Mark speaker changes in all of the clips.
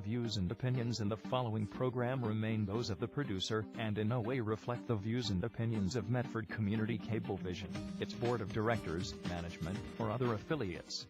Speaker 1: views and opinions in the following program remain those of the producer, and in no way reflect the views and opinions of Medford Community Cablevision, its board of directors, management, or other affiliates.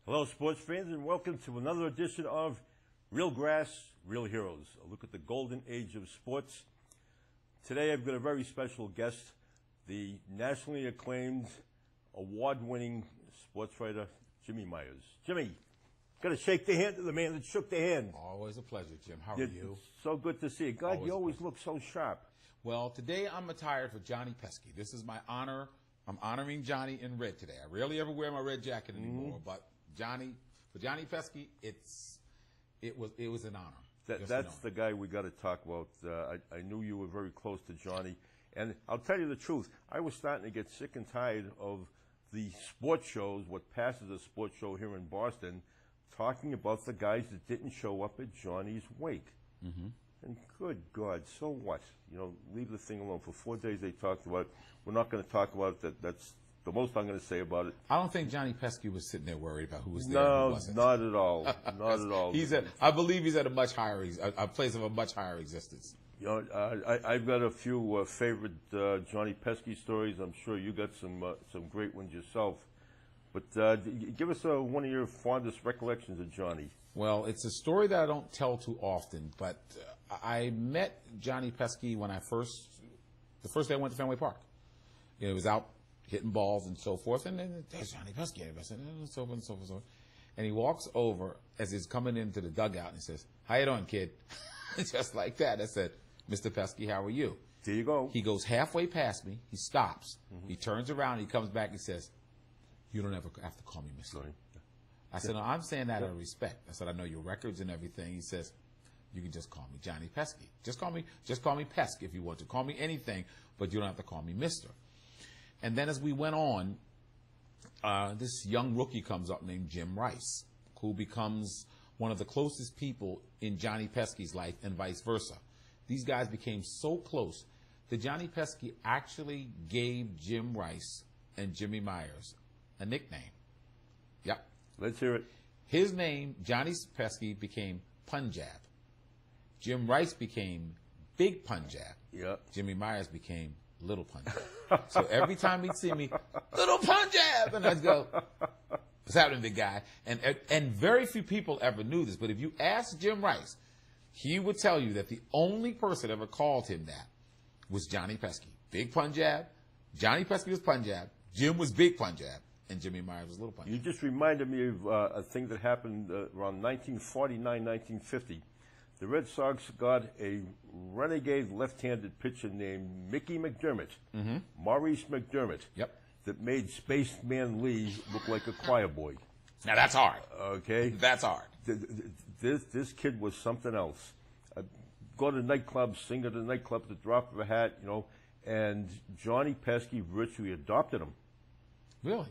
Speaker 2: Hello, sports fans, and welcome to another edition of Real Grass, Real Heroes, a look at the golden age of sports. Today I've got a very special guest, the nationally acclaimed, award-winning sports writer, Jimmy Myers. Jimmy, got to shake the hand of the man that shook the hand.
Speaker 3: Always a pleasure, Jim. How are you?
Speaker 2: So good to see you. God, you always look so sharp.
Speaker 3: Well, today I'm attired for Johnny Pesky. This is my honor. I'm honoring Johnny in red today. I rarely ever wear my red jacket anymore, but for Johnny Pesky, it was an honor.
Speaker 2: That's the guy we got to talk about. I knew you were very close to Johnny, and I'll tell you the truth. I was starting to get sick and tired of the sports shows, what passes a sports show here in Boston, talking about the guys that didn't show up at Johnny's wake. Mm-hmm. And good God, so what? You know, leave the thing alone. For 4 days they talked about it. We're not going to talk about it. That's the most I'm going to say about it.
Speaker 3: I don't think Johnny Pesky was sitting there worried about who was there
Speaker 2: and
Speaker 3: who wasn't.
Speaker 2: Not at all. Not at all.
Speaker 3: I believe he's at a much higher, a place of a much higher existence.
Speaker 2: You know, I've got a few favorite Johnny Pesky stories. I'm sure you got some great ones yourself. But give us one of your fondest recollections of Johnny.
Speaker 3: Well, it's a story that I don't tell too often, but I met Johnny Pesky when the first day I went to Fenway Park. You know, it was out hitting balls and so forth, and then there's Johnny Pesky. I said, so forth and so forth, so forth. And he walks over as he's coming into the dugout, and he says, "How you doing, kid?" Just like that. I said, "Mr. Pesky, how are you?"
Speaker 2: There you go.
Speaker 3: He goes halfway past me. He stops. Mm-hmm. He turns around. He comes back. He says, "You don't ever have to call me Mr."
Speaker 2: Sorry.
Speaker 3: I said, "No, I'm saying that out of respect." I said, "I know your records and everything." He says, "You can just call me Johnny Pesky. Just call me Pesk if you want to. Call me anything, but you don't have to call me Mr." And then as we went on, this young rookie comes up named Jim Rice, who becomes one of the closest people in Johnny Pesky's life and vice versa. These guys became so close that Johnny Pesky actually gave Jim Rice and Jimmy Myers a nickname. Yep.
Speaker 2: Let's hear it. His
Speaker 3: name, Johnny Pesky, became Punjab. Jim Rice became Big Punjab.
Speaker 2: Yep.
Speaker 3: Jimmy Myers became Little Punjab. So every time he'd see me, Little Punjab, and I'd go, "What's happening, big guy?" And very few people ever knew this, but if you ask Jim Rice, he would tell you that the only person ever called him that was Johnny Pesky. Big Punjab, Johnny Pesky was Punjab, Jim was Big Punjab, and Jimmy Myers was Little Punjab.
Speaker 2: You just reminded me of a thing that happened around 1949, 1950. The Red Sox got a renegade left-handed pitcher named Mickey McDermott, Maurice McDermott, that made Spaceman Lee look like a choir boy.
Speaker 3: Now that's hard.
Speaker 2: Okay?
Speaker 3: That's hard.
Speaker 2: This kid was something else. Go to nightclubs, sing at a nightclub at the drop of a hat, you know, and Johnny Pesky virtually adopted him.
Speaker 3: Really?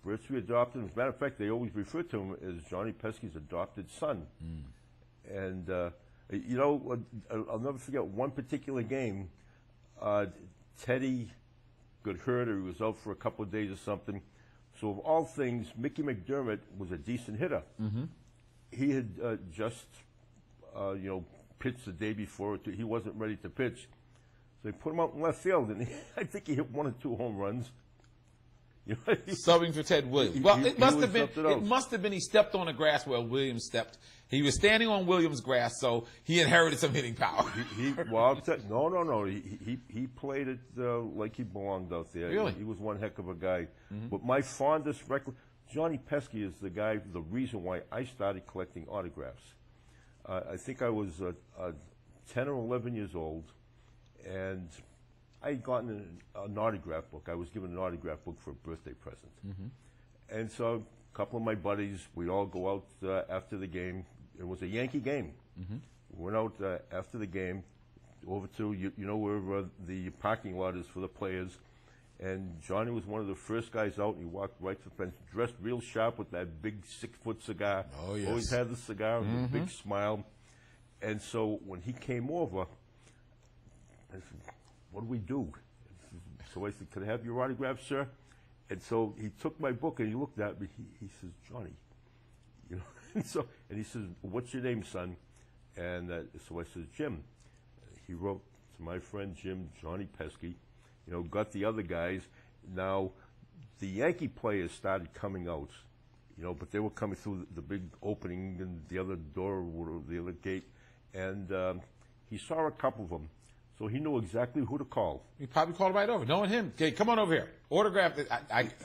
Speaker 2: Virtually adopted him. As a matter of fact, they always refer to him as Johnny Pesky's adopted son. And, you know, I'll never forget one particular game. Teddy got hurt, or he was out for a couple of days or something. So of all things, Mickey McDermott was a decent hitter. He had just, you know, pitched the day before. He wasn't ready to pitch. So they put him out in left field, and I think he hit 1 or 2 home runs. You know,
Speaker 3: subbing for Ted Williams. Well, it must have been he stepped on the grass where Williams stepped. He was standing on Williams' grass, so he inherited some hitting power.
Speaker 2: No. He played it like he belonged out there.
Speaker 3: Really?
Speaker 2: He was one heck of a guy. But my fondest record, Johnny Pesky is the guy, the reason why I started collecting autographs. I think I was 10 or 11 years old, and I had gotten an autograph book. I was given an autograph book for a birthday present. And so a couple of my buddies, we'd all go out after the game. It was a Yankee game. We went out after the game over to, you know where the parking lot is for the players. And Johnny was one of the first guys out, and he walked right to the fence, dressed real sharp with that big 6-foot cigar.
Speaker 3: Oh, yes.
Speaker 2: Always had the cigar and a big smile. And so when he came over, I said, what do we do? So I said, could I have your autograph, sir? And so he took my book and he looked at me. He says, Johnny, you know. And he says, what's your name, son? And so I says, Jim. He wrote to my friend Jim, Johnny Pesky. You know, got the other guys. Now, the Yankee players started coming out, you know, but they were coming through the big opening and the other door or the other gate. And he saw a couple of them. So he knew exactly who to call.
Speaker 3: He probably called right over. Knowing him, okay, come on over here. Autograph.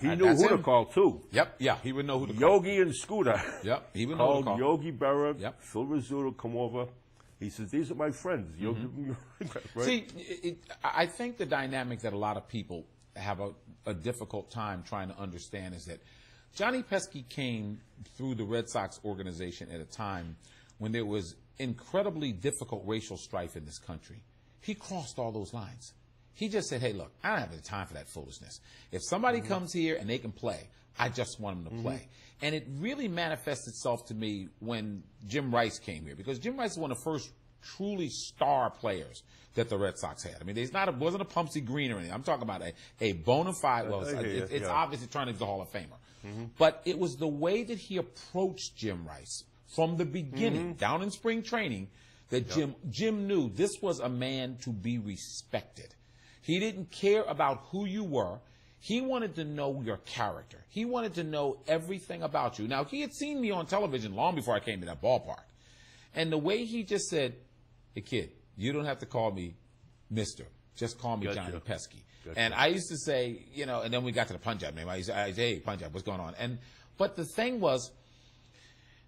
Speaker 2: He knew who to call, too.
Speaker 3: Yep, yeah, he would know who to call.
Speaker 2: Yogi and Scooter.
Speaker 3: Yep, he would know who to call.
Speaker 2: Yogi Berra,
Speaker 3: Yep.
Speaker 2: Phil Rizzuto come over. He says, these are my friends. Right?
Speaker 3: See, I think the dynamic that a lot of people have a difficult time trying to understand is that Johnny Pesky came through the Red Sox organization at a time when there was incredibly difficult racial strife in this country. He crossed all those lines. He just said, hey, look, I don't have the time for that foolishness. If somebody comes here and they can play, I just want them to play. And it really manifests itself to me when Jim Rice came here, because Jim Rice is one of the first truly star players that the Red Sox had. I mean, it wasn't a Pumpsy Green or anything. I'm talking about a bona fide, well, it's obviously trying to be the Hall of Famer. But it was the way that he approached Jim Rice from the beginning, down in spring training, that Jim knew this was a man to be respected. He didn't care about who you were. He wanted to know your character. He wanted to know everything about you. Now, he had seen me on television long before I came to that ballpark. And the way he just said, hey, kid, you don't have to call me Mr. Just call me Johnny Pesky. And I used to say, you know, and then we got to the Punjab name. I used to say, hey, Punjab, what's going on? But the thing was,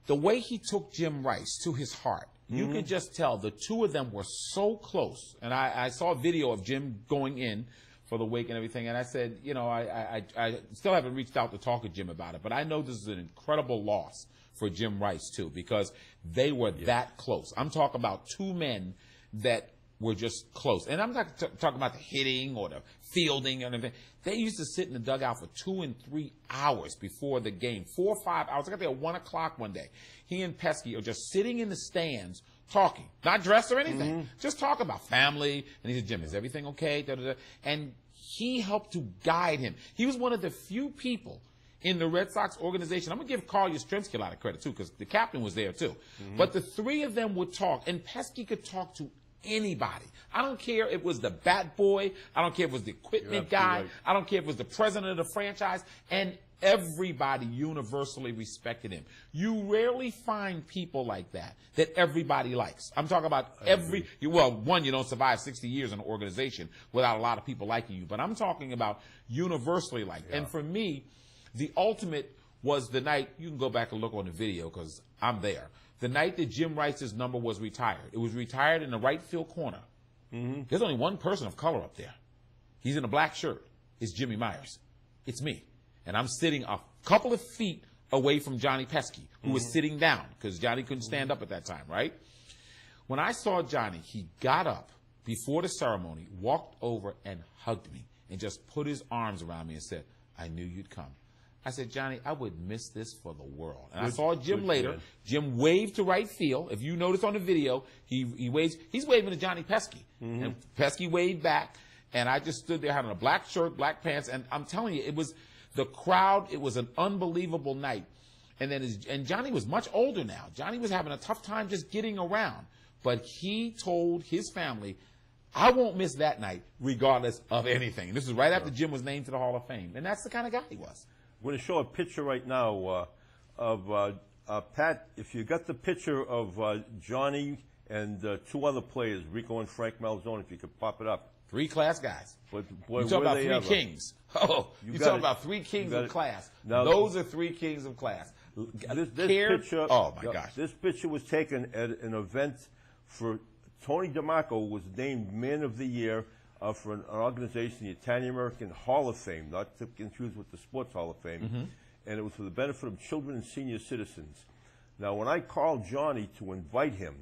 Speaker 3: the way he took Jim Rice to his heart, you could just tell the two of them were so close. And I saw a video of Jim going in for the wake and everything. And I said, you know, I still haven't reached out to talk to Jim about it. But I know this is an incredible loss for Jim Rice, too, because they were that close. I'm talking about two men that were just close. And I'm not talking about the hitting or the fielding or anything. They used to sit in the dugout for 2 and 3 hours before the game, 4 or 5 hours. I got there at 1 o'clock one day. He and Pesky are just sitting in the stands talking, not dressed or anything, just talk about family. And he said, Jim, is everything okay? Da, da, da. And he helped to guide him. He was one of the few people in the Red Sox organization. I'm going to give Carl Yastrzemski a lot of credit, too, because the captain was there, too. But the three of them would talk, and Pesky could talk to anybody. I don't care if it was the bat boy. I don't care if it was the equipment guy. Right. I don't care if it was the president of the franchise. And everybody universally respected him. You rarely find people like that everybody likes. I'm talking about one, you don't survive 60 years in an organization without a lot of people liking you. But I'm talking about universally liked. And for me, the ultimate was the night, you can go back and look on the video because I'm there, the night that Jim Rice's number was retired. It was retired in the right field corner. There's only one person of color up there. He's in a black shirt. It's Jimmy Myers. It's me. And I'm sitting a couple of feet away from Johnny Pesky, who was sitting down because Johnny couldn't stand up at that time, right? When I saw Johnny, he got up before the ceremony, walked over and hugged me and just put his arms around me and said, I knew you'd come. I said, Johnny, I would miss this for the world. And I saw Jim later. Man. Jim waved to right field. If you notice on the video, he waves. He's waving to Johnny Pesky. And Pesky waved back. And I just stood there having a black shirt, black pants. And I'm telling you, it was the crowd. It was an unbelievable night. And then Johnny was much older now. Johnny was having a tough time just getting around. But he told his family, I won't miss that night regardless of anything. This is right after Jim was named to the Hall of Fame. And that's the kind of guy he was.
Speaker 2: We're going to show a picture right now of Pat. If you got the picture of Johnny and 2 other players, Rico and Frank Malzone, if you could pop it up.
Speaker 3: 3 class guys.
Speaker 2: But boy,
Speaker 3: you talk about 3 kings. Oh, you talk about 3 kings of class. Now, those are 3 kings of class.
Speaker 2: This picture.
Speaker 3: Oh my gosh!
Speaker 2: This picture was taken at an event for Tony DeMarco was named Man of the Year. for an organization, the Italian American Hall of Fame, not to confuse with the Sports Hall of Fame, and it was for the benefit of children and senior citizens. Now, when I called Johnny to invite him,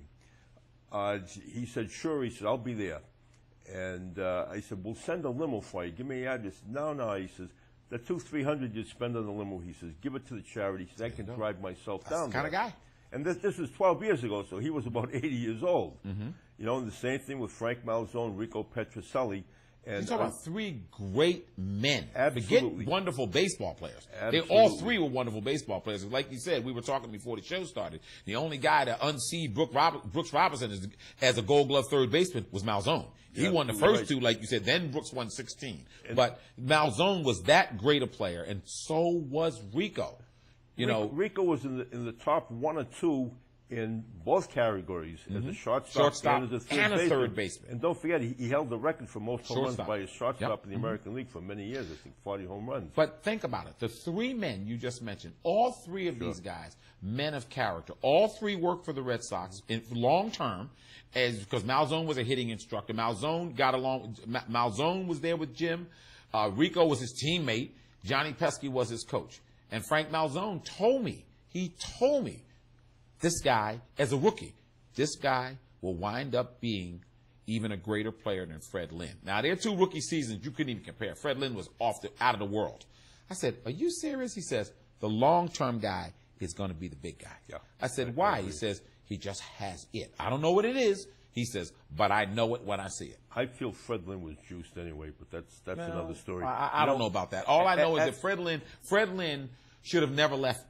Speaker 2: he said, sure, he said, I'll be there. And I said, we'll send a limo for you. Give me the address. No, he says, the $200-300 you'd spend on the limo, he says, give it to the charity. He says, I can drive myself down there.
Speaker 3: That's the kind of guy.
Speaker 2: And this was 12 years ago, so he was about 80 years old. You know, and the same thing with Frank Malzone, Rico Petrocelli. And
Speaker 3: You're talking about three great men.
Speaker 2: Absolutely.
Speaker 3: Forget wonderful baseball players.
Speaker 2: Absolutely.
Speaker 3: They all three were wonderful baseball players. Like you said, we were talking before the show started. The only guy to unseat Brooks Robinson as a Gold Glove third baseman was Malzone. He won the first two, like you said. Then Brooks won 16. But Malzone was that great a player, and so was Rico. You know,
Speaker 2: Rico was in the top 1 or 2 in both categories as a shortstop and as a third baseman. And don't forget, he held the record for most home runs by a shortstop in the American League for many years. I think 40 home runs.
Speaker 3: But think about it. The three men you just mentioned, all three of these guys, men of character, all three worked for the Red Sox in long term, because Malzone was a hitting instructor. Malzone got along. Malzone was there with Jim. Rico was his teammate. Johnny Pesky was his coach. And Frank Malzone told me, this guy, as a rookie, this guy will wind up being even a greater player than Fred Lynn. Now, their 2 rookie seasons, you couldn't even compare. Fred Lynn was out of the world. I said, are you serious? He says, the long-term guy is going to be the big guy.
Speaker 2: Yeah.
Speaker 3: I said, why? He says, he just has it. I don't know what it is. He says, but I know it when I see it.
Speaker 2: I feel Fred Lynn was juiced anyway, but that's another story.
Speaker 3: I don't know about that. All I know is that Fred Lynn should have never left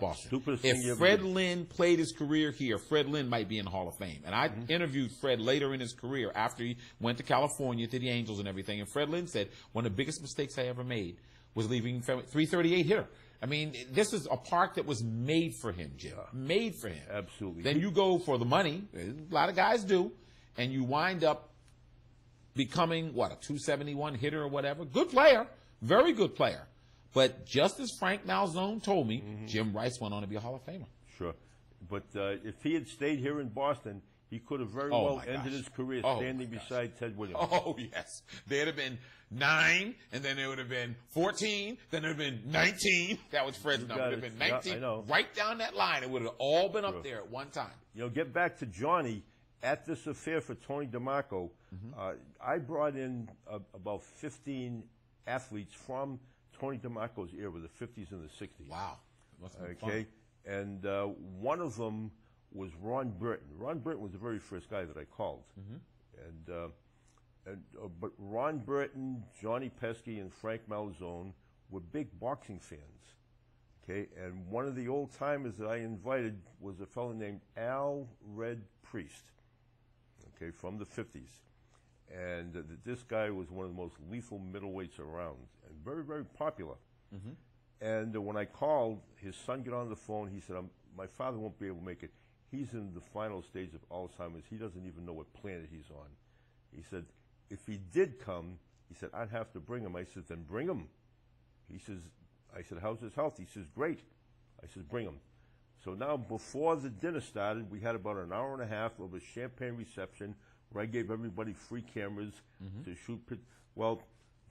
Speaker 3: Boston. If Fred Lynn played his career here, Fred Lynn might be in the Hall of Fame. And I interviewed Fred later in his career after he went to California to the Angels and everything. And Fred Lynn said, one of the biggest mistakes I ever made was leaving 338 hitter. I mean, this is a park that was made for him, Jim. Made for him.
Speaker 2: Absolutely.
Speaker 3: Then you go for the money, a lot of guys do, and you wind up becoming, what, a 271 hitter or whatever. Good player. Very good player. But just as Frank Malzone told me, Jim Rice went on to be a Hall of Famer.
Speaker 2: Sure. But if he had stayed here in Boston, he could have very well ended his career standing beside Ted Williams.
Speaker 3: Oh, yes. There'd have been 9, and then there would have been 14, then there would have been 19. That was Fred's number. It would have been 19. Right down that line. It would have all been up there at one time.
Speaker 2: You know, get back to Johnny. At this affair for Tony DeMarco, I brought in about 15 athletes from Tony DeMarco's era, the 50s and the 60s.
Speaker 3: Wow.
Speaker 2: Okay. And one of them was Ron Burton. Ron Burton was the very first guy that I called. But Ron Burton, Johnny Pesky, and Frank Malzone were big boxing fans. Okay. And one of the old timers that I invited was a fellow named Al Red Priest. Okay, from the 50s. And this guy was one of the most lethal middleweights around, and very, very popular. And when I called, his son got on the phone. He said, my father won't be able to make it. He's in the final stage of Alzheimer's. He doesn't even know what planet he's on. He said, if he did come, he said, I'd have to bring him. I said, then bring him. He says, I said, how's his health? He says, great. I said, bring him. So now, before the dinner started, we had about an hour and a half of a champagne reception where I gave everybody free cameras to shoot. Well,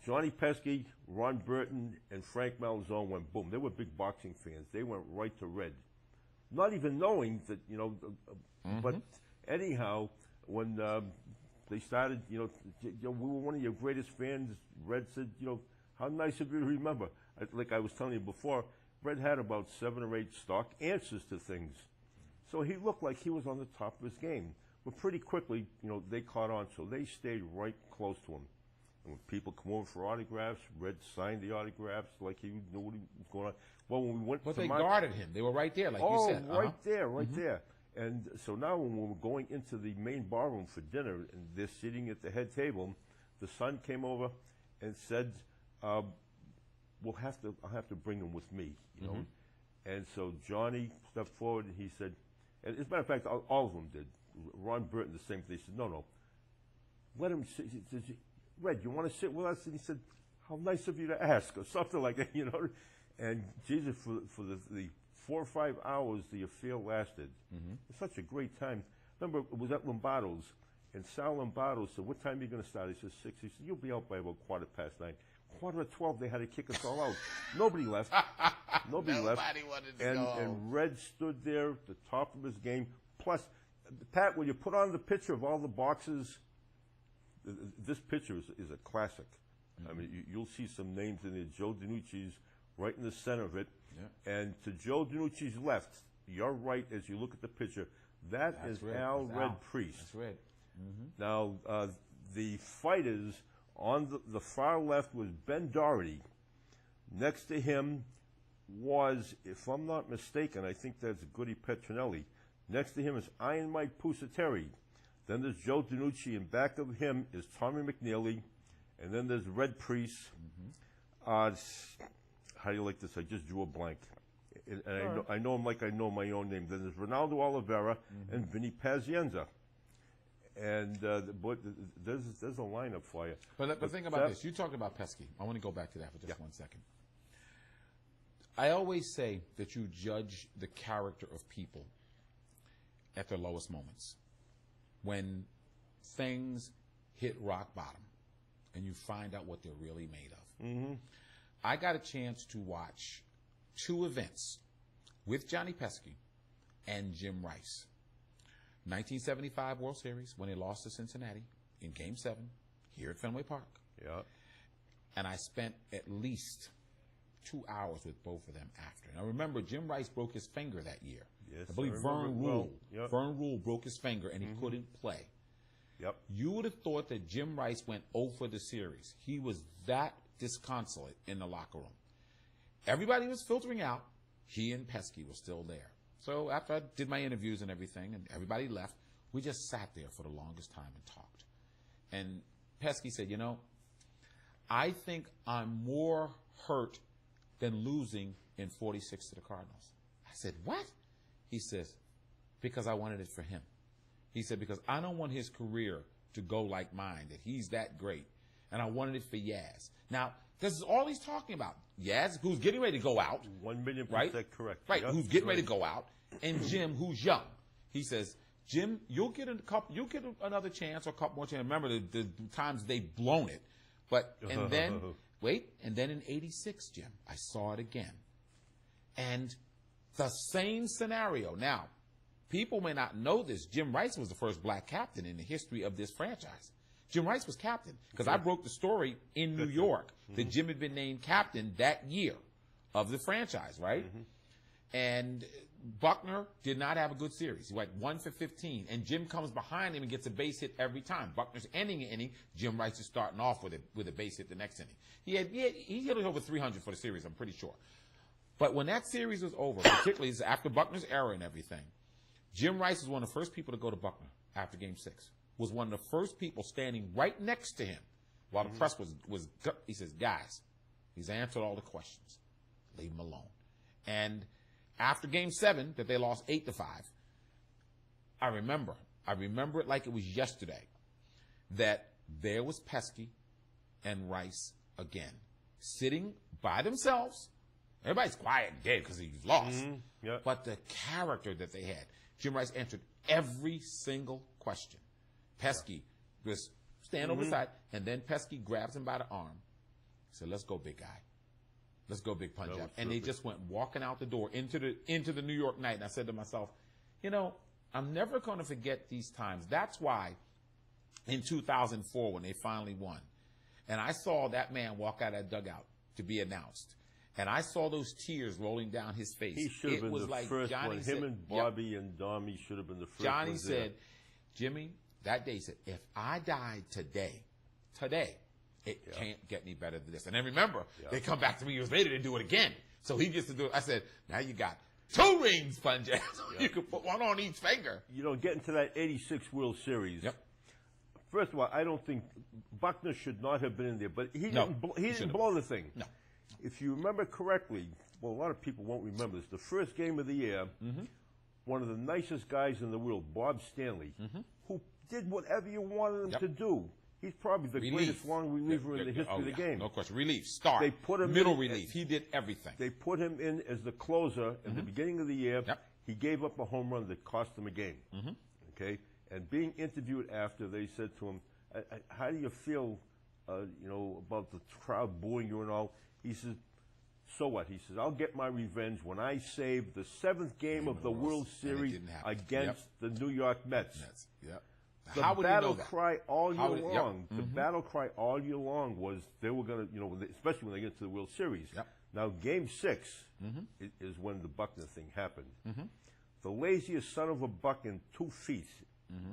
Speaker 2: Johnny Pesky, Ron Burton, and Frank Malzone went boom. They were big boxing fans. They went right to Red. Not even knowing that, you know, but anyhow, when they started, you know, we were one of your greatest fans. Red said, you know, how nice of you to remember. Like I was telling you before, Red had about 7 or 8 stock answers to things. So he looked like he was on the top of his game. But pretty quickly, you know, they caught on, so they stayed right close to him. And when people come over for autographs, Red signed the autographs like he knew what was going on. Well, when we went
Speaker 3: to they guarded him. They were right there, like you said.
Speaker 2: Oh, right there, right there. And so now when we were going into the main ballroom for dinner, and they're sitting at the head table, the son came over and said, I'll have to bring him with me, you know. And so Johnny stepped forward and he said, and as a matter of fact, all of them did. Ron Burton, the same thing. He said, no, let him sit. He said, Red, you want to sit with us? And he said, how nice of you to ask, or something like that, you know. And Jesus, for the 4 or 5 hours the affair lasted. It was such a great time. Remember, it was at Lombardo's, And Sal Lombardo said, "What time are you going to start?" He said, 6. He said, "You'll be out by about 9:15. 9:45, they had to kick us all out. Nobody left. Nobody left.
Speaker 3: Wanted to
Speaker 2: And,
Speaker 3: go.
Speaker 2: and Red stood there at the top of his game. Plus, Pat, when you put on the picture of all the boxes, this picture is a classic. I mean, you'll see some names in there. Joe DiNucci's right in the center of it.
Speaker 3: Yeah.
Speaker 2: And to Joe DiNucci's left, your right as you look at the picture, that's
Speaker 3: That's
Speaker 2: Red. Al
Speaker 3: That's
Speaker 2: Red
Speaker 3: Al.
Speaker 2: Priest.
Speaker 3: That's Red.
Speaker 2: Now, the fighters on the far left was Ben Doherty. Next to him was, if I'm not mistaken, I think that's Goody Petronelli. Next to him is Iron Mike Pusateri. Then there's Joe DiNucci, and back of him is Tommy McNeely. And then there's Red Priest. How do you like this? I just drew a blank. And I know him like I know my own name. Then there's Ronaldo Oliveira and Vinny Pazienza. And there's a lineup for you.
Speaker 3: But think about this. You talked about Pesky. I want to go back to that for just 1 second. I always say that you judge the character of people at their lowest moments. When things hit rock bottom and you find out what they're really made of. I got a chance to watch 2 events with Johnny Pesky and Jim Rice. 1975 World Series when they lost to Cincinnati in Game 7 here at Fenway Park.
Speaker 2: Yeah.
Speaker 3: And I spent at least 2 hours with both of them after. Now remember, Jim Rice broke his finger that year.
Speaker 2: Yes,
Speaker 3: I believe Vern Rule. Vern Rule broke his finger and he couldn't play.
Speaker 2: Yep.
Speaker 3: You would have thought that Jim Rice went 0 for the series. He was that disconsolate in the locker room. Everybody was filtering out. He and Pesky were still there. So after I did my interviews and everything, and everybody left, we just sat there for the longest time and talked. And Pesky said, you know, I think I'm more hurt than losing in 46 to the Cardinals. I said, what? He says, because I wanted it for him. He said, because I don't want his career to go like mine, that he's that great. And I wanted it for Yaz. Now, this is all he's talking about. Yaz, who's getting ready to go out.
Speaker 2: 1,000,000%
Speaker 3: right?
Speaker 2: correct.
Speaker 3: Right,
Speaker 2: Yep.
Speaker 3: who's getting ready to go out. And Jim, who's young. He says, Jim, you'll get another chance or a couple more chances. Remember the times they've blown it. But, and then, and then in 86, Jim, I saw it again. And the same scenario. Now, people may not know this. Jim Rice was the first black captain in the history of this franchise. Jim Rice was captain because I broke the story in New York that Jim had been named captain that year of the franchise, right? And Buckner did not have a good series. He went 1 for 15, and Jim comes behind him and gets a base hit every time. Buckner's ending an inning. Jim Rice is starting off with a base hit the next inning. He hit over 300 for the series, I'm pretty sure. But when that series was over, particularly after Buckner's error and everything, Jim Rice was one of the first people to go to Buckner after Game 6. Was one of the first people standing right next to him while the press was. He says, guys, he's answered all the questions. Leave him alone. And after Game 7, that they lost 8-5, I remember it like it was yesterday, that there was Pesky and Rice again, sitting by themselves. Everybody's quiet and dead because he's lost.
Speaker 2: Yep.
Speaker 3: But the character that they had, Jim Rice answered every single question. Pesky was stand over the side, and then Pesky grabs him by the arm. He said, let's go, big guy. Let's go, big Punjab. And they just went walking out the door into the New York night. And I said to myself, you know, I'm never going to forget these times. That's why in 2004 when they finally won, and I saw that man walk out of that dugout to be announced, and I saw those tears rolling down his face.
Speaker 2: He should have been the first one. Him and Bobby and Dommy should have been the first one.
Speaker 3: Johnny said, Jimmy, that day, he said, if I died today, it can't get any better than this. And then remember, they come back 3 years later and do it again. So he gets to do it. I said, now you got 2 rings, Punjab. You can put one on each finger.
Speaker 2: You know, getting to that 86 World Series.
Speaker 3: Yep.
Speaker 2: First of all, I don't think Buckner should not have been in there, but he didn't blow the thing.
Speaker 3: No.
Speaker 2: If you remember correctly, well, a lot of people won't remember this. The first game of the year, one of the nicest guys in the world, Bob Stanley, who did whatever you wanted him to do. He's probably the greatest long reliever in the history of the game.
Speaker 3: No question. Relief, start,
Speaker 2: they put him
Speaker 3: middle relief. He did everything.
Speaker 2: They put him in as the closer in the beginning of the year. He gave up a home run that cost them a game. Okay, And being interviewed after, they said to him, how do you feel, about the crowd booing you and all? He says, so what? He says, I'll get my revenge when I save the 7th game of the World Series against the New York Mets.
Speaker 3: Yep.
Speaker 2: The
Speaker 3: How would
Speaker 2: battle
Speaker 3: you know that?
Speaker 2: cry all year long.
Speaker 3: Yep.
Speaker 2: The battle cry all year long was they were going to, especially when they get to the World Series.
Speaker 3: Yep.
Speaker 2: Now, Game 6 is when the Buckner thing happened. The laziest son of a buck in 2 feet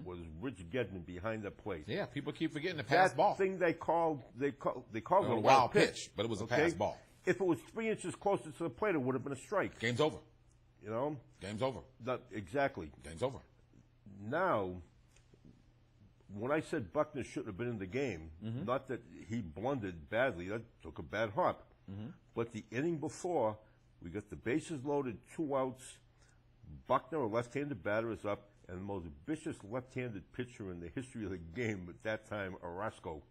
Speaker 2: was Rich Gedman behind the plate.
Speaker 3: Yeah, people keep forgetting the pass ball.
Speaker 2: That thing they called it
Speaker 3: a wild pitch, but it was a pass ball.
Speaker 2: If it was 3 inches closer to the plate, it would have been a strike.
Speaker 3: Game's over.
Speaker 2: Game's
Speaker 3: over.
Speaker 2: Not exactly.
Speaker 3: Game's over.
Speaker 2: Now, when I said Buckner shouldn't have been in the game, not that he blundered badly, that took a bad hop. But the inning before, we got the bases loaded, 2 outs. Buckner, a left-handed batter, is up, and the most vicious left-handed pitcher in the history of the game at that time, Orozco,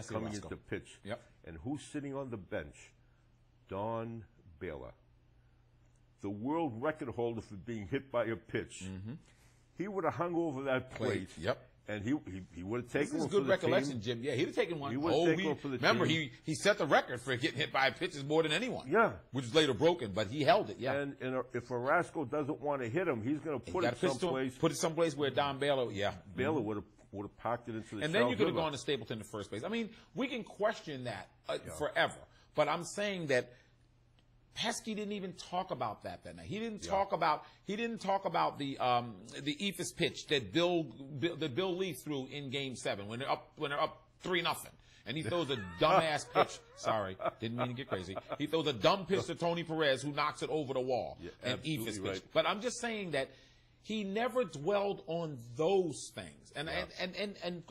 Speaker 2: coming into pitch.
Speaker 3: Yep.
Speaker 2: And who's sitting on the bench? Don Baylor, the world record holder for being hit by a pitch. He would have hung over that plate.
Speaker 3: Yep.
Speaker 2: And he would have taken
Speaker 3: this is
Speaker 2: one
Speaker 3: good
Speaker 2: for the
Speaker 3: recollection,
Speaker 2: team.
Speaker 3: Jim. Yeah, he'd have taken one.
Speaker 2: He would have taken one for the
Speaker 3: remember,
Speaker 2: team.
Speaker 3: he set the record for getting hit by pitches more than anyone.
Speaker 2: Yeah.
Speaker 3: Which is later broken, but he held it, yeah.
Speaker 2: And if Orozco doesn't want to hit him, he's going to put it someplace.
Speaker 3: Put it someplace where Don Baylor,
Speaker 2: Baylor would have parked it into the
Speaker 3: And then you could have gone to Stapleton to first base. I mean, we can question that forever. But I'm saying that Pesky didn't even talk about that night. He didn't talk about the Ephus pitch that Bill Lee threw in Game 7 when they're up 3-0. And he throws a dumbass pitch. Sorry, didn't mean to get crazy. He throws a dumb pitch to Tony Perez, who knocks it over the wall. Yeah, an Ephus pitch. But I'm just saying that he never dwelled on those things. And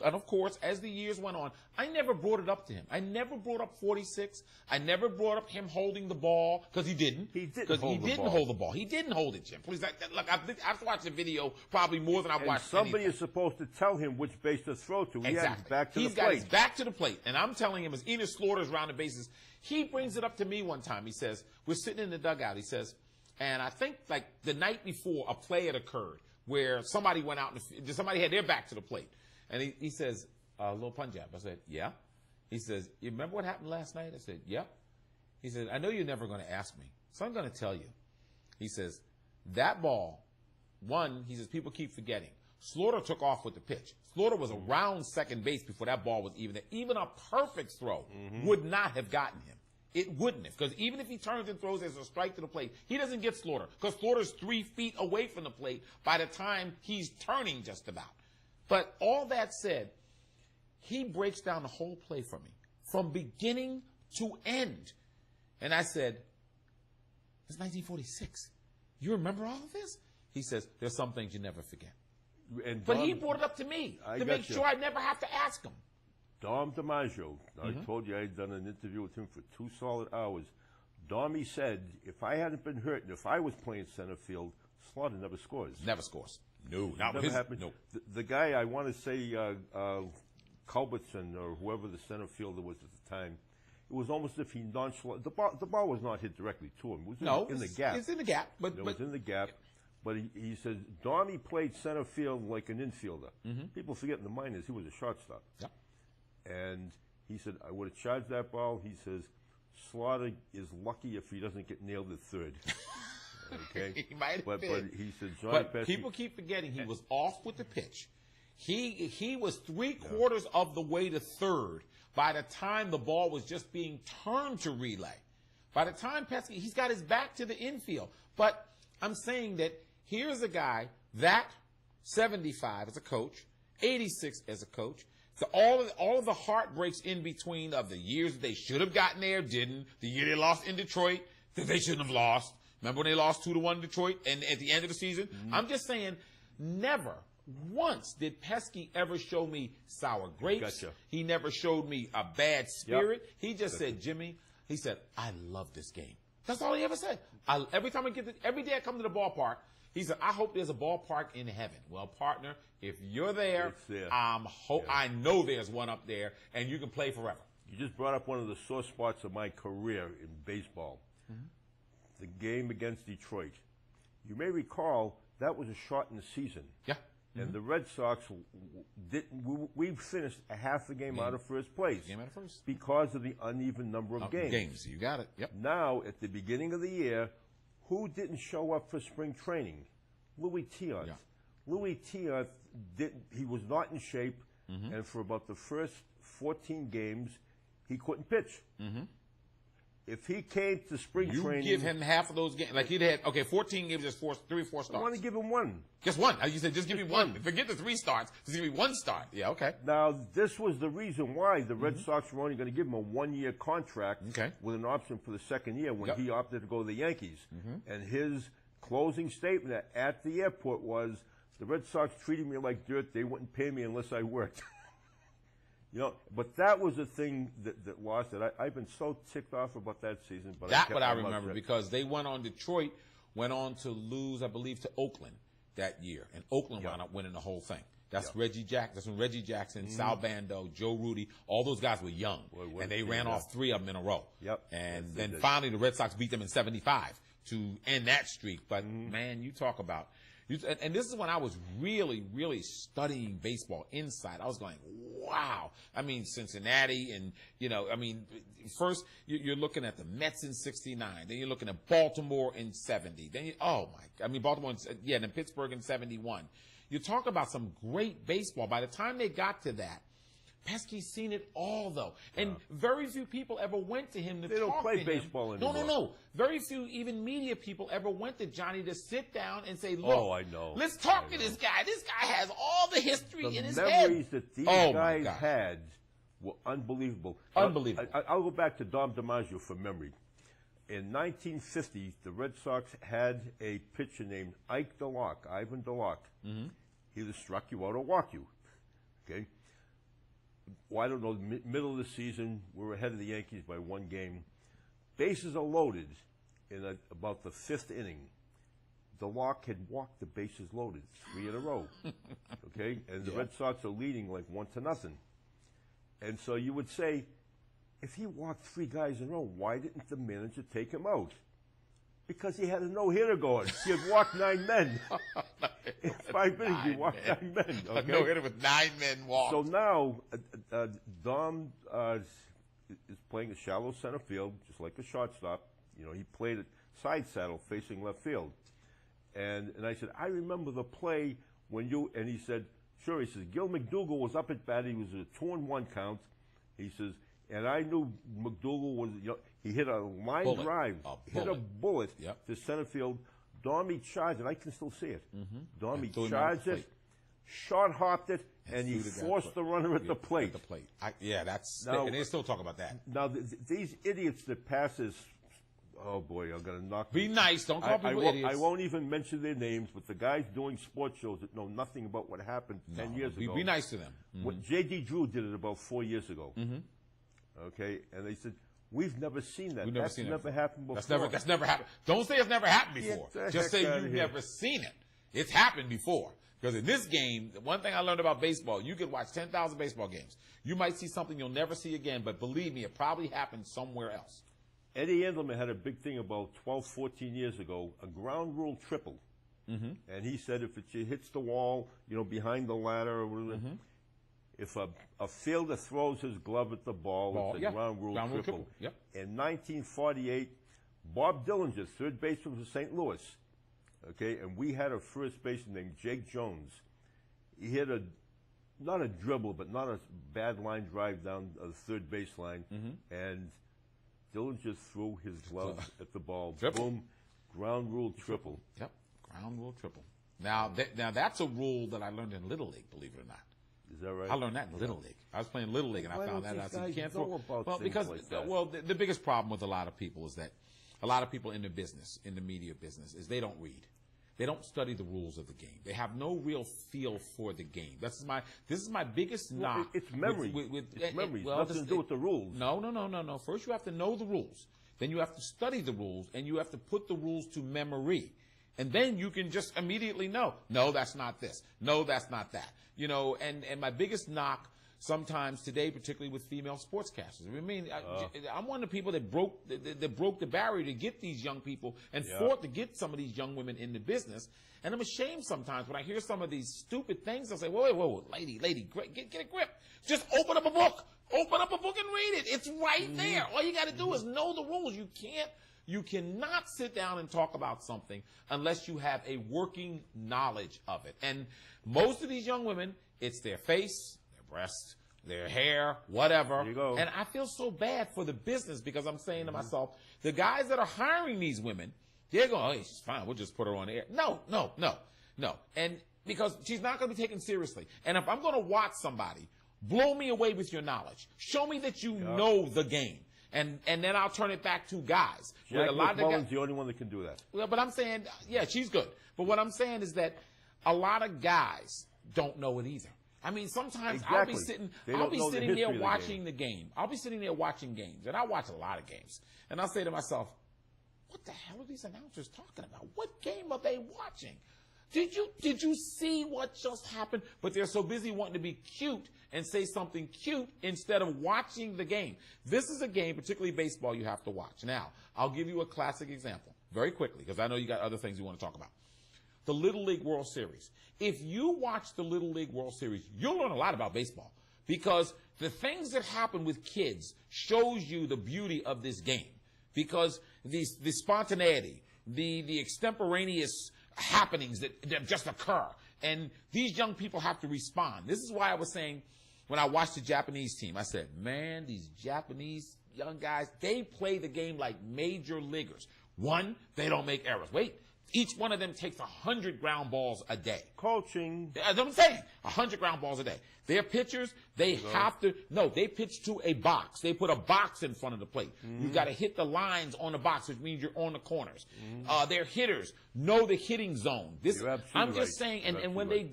Speaker 3: of course, as the years went on, I never brought it up to him. I never brought up 46. I never brought up him holding the ball, because he didn't.
Speaker 2: He didn't
Speaker 3: hold the ball. He didn't hold it, Jim. Please, look, I've watched the video probably more than I've watched
Speaker 2: somebody
Speaker 3: anything.
Speaker 2: is supposed to tell him which base to throw to.
Speaker 3: Exactly. He's got his back to the plate. And I'm telling him, as Enos Slaughter's around the bases, he brings it up to me one time. He says, we're sitting in the dugout. He says, and I think like the night before, a play had occurred where somebody went out and somebody had their back to the plate. And he says, Lil Punjab. I said, yeah. He says, you remember what happened last night? I said, yeah. He said, I know you're never going to ask me, so I'm going to tell you. He says, that ball, he says, people keep forgetting. Slaughter took off with the pitch. Slaughter was around second base before that ball was even there. Even a perfect throw would not have gotten him. It wouldn't have, because even if he turns and throws as a strike to the plate, he doesn't get Slaughter, because Slaughter's 3 feet away from the plate by the time he's turning just about. But all that said, he breaks down the whole play for me, from beginning to end. And I said, it's 1946. You remember all of this? He says, there's some things you never forget. But he brought it up to me to make sure I never have to ask him.
Speaker 2: Dom DiMaggio, I told you I had done an interview with him for 2 solid hours. Dommy said, if I hadn't been hurt and if I was playing center field, Slaughter never scores.
Speaker 3: Never scores. No, not
Speaker 2: never happened. No. The guy, I want to say Culbertson or whoever the center fielder was at the time, it was almost as if he nonchalant. The ball was not hit directly to him. It was in the gap.
Speaker 3: It's in the gap.
Speaker 2: It was in the gap. But he said, Dommy played center field like an infielder. People forget in the minors he was a shortstop.
Speaker 3: Yep.
Speaker 2: And he said, I would have charged that ball. He says, Slaughter is lucky if he doesn't get nailed at third. Okay?
Speaker 3: He might have been.
Speaker 2: But he said, Johnny Pesky.
Speaker 3: People keep forgetting he was off with the pitch. He was 3/4 of the way to third by the time the ball was just being turned to relay. By the time Pesky, he's got his back to the infield. But I'm saying that here's a guy that 75 as a coach, 86 as a coach, all of the heartbreaks in between of the years that they should have gotten there, didn't. The year they lost in Detroit, that they shouldn't have lost. Remember when they lost 2-1 in Detroit and at the end of the season? I'm just saying, never once did Pesky ever show me sour grapes.
Speaker 2: Gotcha.
Speaker 3: He never showed me a bad spirit. Yep. He just said, Jimmy, he said, I love this game. That's all he ever said. Every day I come to the ballpark, he said, I hope there's a ballpark in heaven. Well, partner, if you're there, I know there's one up there, and you can play forever.
Speaker 2: You just brought up one of the sore spots of my career in baseball. The game against Detroit. You may recall that was a shortened season.
Speaker 3: Yeah.
Speaker 2: and the Red Sox we finished a half a game out of first place.
Speaker 3: Game out of first.
Speaker 2: Because of the uneven number of games.
Speaker 3: You got it. Yep.
Speaker 2: Now, at the beginning of the year, who didn't show up for spring training? Louis Tiant.
Speaker 3: Yeah.
Speaker 2: Louis Tiant, he was not in shape, and for about the first 14 games, he couldn't pitch. If he came to spring training...
Speaker 3: You give him half of those games. Like he'd had, 14 games, just 3 or 4 starts.
Speaker 2: I want to give him one.
Speaker 3: Just one. You said just give me one. Forget the 3 starts. Just give me 1 start. Yeah, okay.
Speaker 2: Now, this was the reason why the Red Sox were only going to give him a 1-year contract with an option for the second year when he opted to go to the Yankees. And his closing statement at the airport was, the Red Sox treated me like dirt. They wouldn't pay me unless I worked. But that was the thing that lost it. I've been so ticked off about that season. But
Speaker 3: That's what I remember because they went on, Detroit went on to lose, I believe, to Oakland that year. And Oakland wound up winning the whole thing. That's Reggie Jackson. That's when Reggie Jackson, Sal Bando, Joe Rudy, all those guys were young. And they ran off 3 of them in a row. And then finally the Red Sox beat them in 75 to end that streak. But, man, you talk about... And this is when I was really, really studying baseball inside. I was going, wow. I mean, Cincinnati and, first you're looking at the Mets in 69. Then you're looking at Baltimore in 70. Then Baltimore, and then Pittsburgh in 71. You talk about some great baseball. By the time they got to that, Pesky's seen it all, though. And very few people ever went to him to talk to him. They don't play
Speaker 2: baseball anymore.
Speaker 3: No. Very few, even media people, ever went to Johnny to sit down and say, look,
Speaker 2: I know.
Speaker 3: Let's talk to this guy. This guy has all the history in his head.
Speaker 2: The memories that these guys had were unbelievable.
Speaker 3: Unbelievable.
Speaker 2: I'll go back to Dom DiMaggio for memory. In 1950, the Red Sox had a pitcher named Ivan DeLocke. He either struck you out or walked you. Okay? Well, I don't know, middle of the season, we're ahead of the Yankees by 1 game. Bases are loaded in about the 5th inning. DeLocke had walked the bases loaded 3 in a row. Okay? And the Red Sox are leading like 1-0. And so you would say, if he walked 3 guys in a row, why didn't the manager take him out? Because he had a no-hitter going. He had walked 9 men. In 5 minutes, he walked 9 men. Okay?
Speaker 3: A no-hitter with 9 men walked.
Speaker 2: So now, Dom is playing a shallow center field, just like a shortstop. He played a side saddle facing left field. And I said, I remember the play when you, and he said, sure. He says, Gil McDougall was up at bat. He was a 2-1 count. He says, and I knew McDougall was, he hit a line drive, hit a bullet to center field. Dommy charged it. I can still see it. Dommy charged it, short hopped it, and he forced the runner at the plate.
Speaker 3: And they still talk about that.
Speaker 2: Now, these idiots that pass this, oh boy, I'm going to knock
Speaker 3: Be nice. Don't call people idiots.
Speaker 2: I won't even mention their names, but the guys doing sports shows that know nothing about what happened 10 years ago.
Speaker 3: Be nice to them.
Speaker 2: What J.D. Drew did it about 4 years ago. Okay, and they said, we've never seen that. That's never happened before.
Speaker 3: That's never happened. Don't say it's never happened before. Just say you've never seen it. It's happened before. Because in this game, one thing I learned about baseball, you could watch 10,000 baseball games. You might see something you'll never see again, but believe me, it probably happened somewhere else.
Speaker 2: Eddie Endelman had a big thing about 12, 14 years ago, a ground rule triple. And he said if it hits the wall, behind the ladder or whatever, if a fielder throws his glove at the ball, it's a ground rule triple. In 1948, Bob Dillinger, third baseman for St. Louis, okay, and we had a first baseman named Jake Jones. He hit not a dribble, but not a bad line drive down the third baseline, and Dillinger threw his glove at the ball. Boom, ground rule triple.
Speaker 3: Ground rule triple. Now that's a rule that I learned in Little League, believe it or not.
Speaker 2: Is that right?
Speaker 3: I learned that in Little League. I was playing Little League, and I found that out. I said, you can't
Speaker 2: throw about
Speaker 3: because
Speaker 2: like that.
Speaker 3: The biggest problem with a lot of people is that a lot of people in the business, in the media business, is they don't read. They don't study the rules of the game. They have no real feel for the game. This is my biggest knock.
Speaker 2: It's memory. It's memory. Nothing to do with the rules.
Speaker 3: No. First, you have to know the rules. Then you have to study the rules, and you have to put the rules to memory. And then you can just immediately know, no, that's not this. No, that's not that. And my biggest knock sometimes today, particularly with female sportscasters. I mean, I'm one of the people that broke the barrier to get these young people and fought to get some of these young women in the business. And I'm ashamed sometimes when I hear some of these stupid things. I'll say, whoa, lady, get a grip. Just open up a book. Open up a book and read it. It's right there. All you got to do is know the rules. You cannot sit down and talk about something unless you have a working knowledge of it. And most of these young women, it's their face, their breasts, their hair, whatever.
Speaker 2: There you go.
Speaker 3: And I feel so bad for the business because I'm saying to myself, the guys that are hiring these women, they're going, oh, she's fine. We'll just put her on the air. No. And because she's not going to be taken seriously. And if I'm going to watch somebody, blow me away with your knowledge. Show me that you know the game. And then I'll turn it back to guys.
Speaker 2: Jack McMullen's the only one that can do that.
Speaker 3: Well, but I'm saying, yeah, she's good. But what I'm saying is that a lot of guys don't know it either. I mean, sometimes I'll be sitting there watching the game. I'll be sitting there watching games, and I watch a lot of games. And I'll say to myself, what the hell are these announcers talking about? What game are they watching? Did you see what just happened? But they're so busy wanting to be cute and say something cute instead of watching the game. This is a game, particularly baseball, you have to watch. Now, I'll give you a classic example very quickly because I know you got other things you want to talk about. The Little League World Series. If you watch the Little League World Series, you'll learn a lot about baseball because the things that happen with kids shows you the beauty of this game because the spontaneity, the extemporaneous happenings that just occur. And these young people have to respond. This is why I was saying when I watched the Japanese team, I said, man, these Japanese young guys, they play the game like major leaguers. One, they don't make errors. Wait, each one of them takes 100 ground balls a day.
Speaker 2: Coaching.
Speaker 3: That's what I'm saying. 100 ground balls a day. Their pitchers, they pitch to a box. They put a box in front of the plate. You've got to hit
Speaker 2: Mm-hmm.
Speaker 3: the lines on the box, which means you're on the corners. Their hitters know the hitting zone. I'm just saying, and when they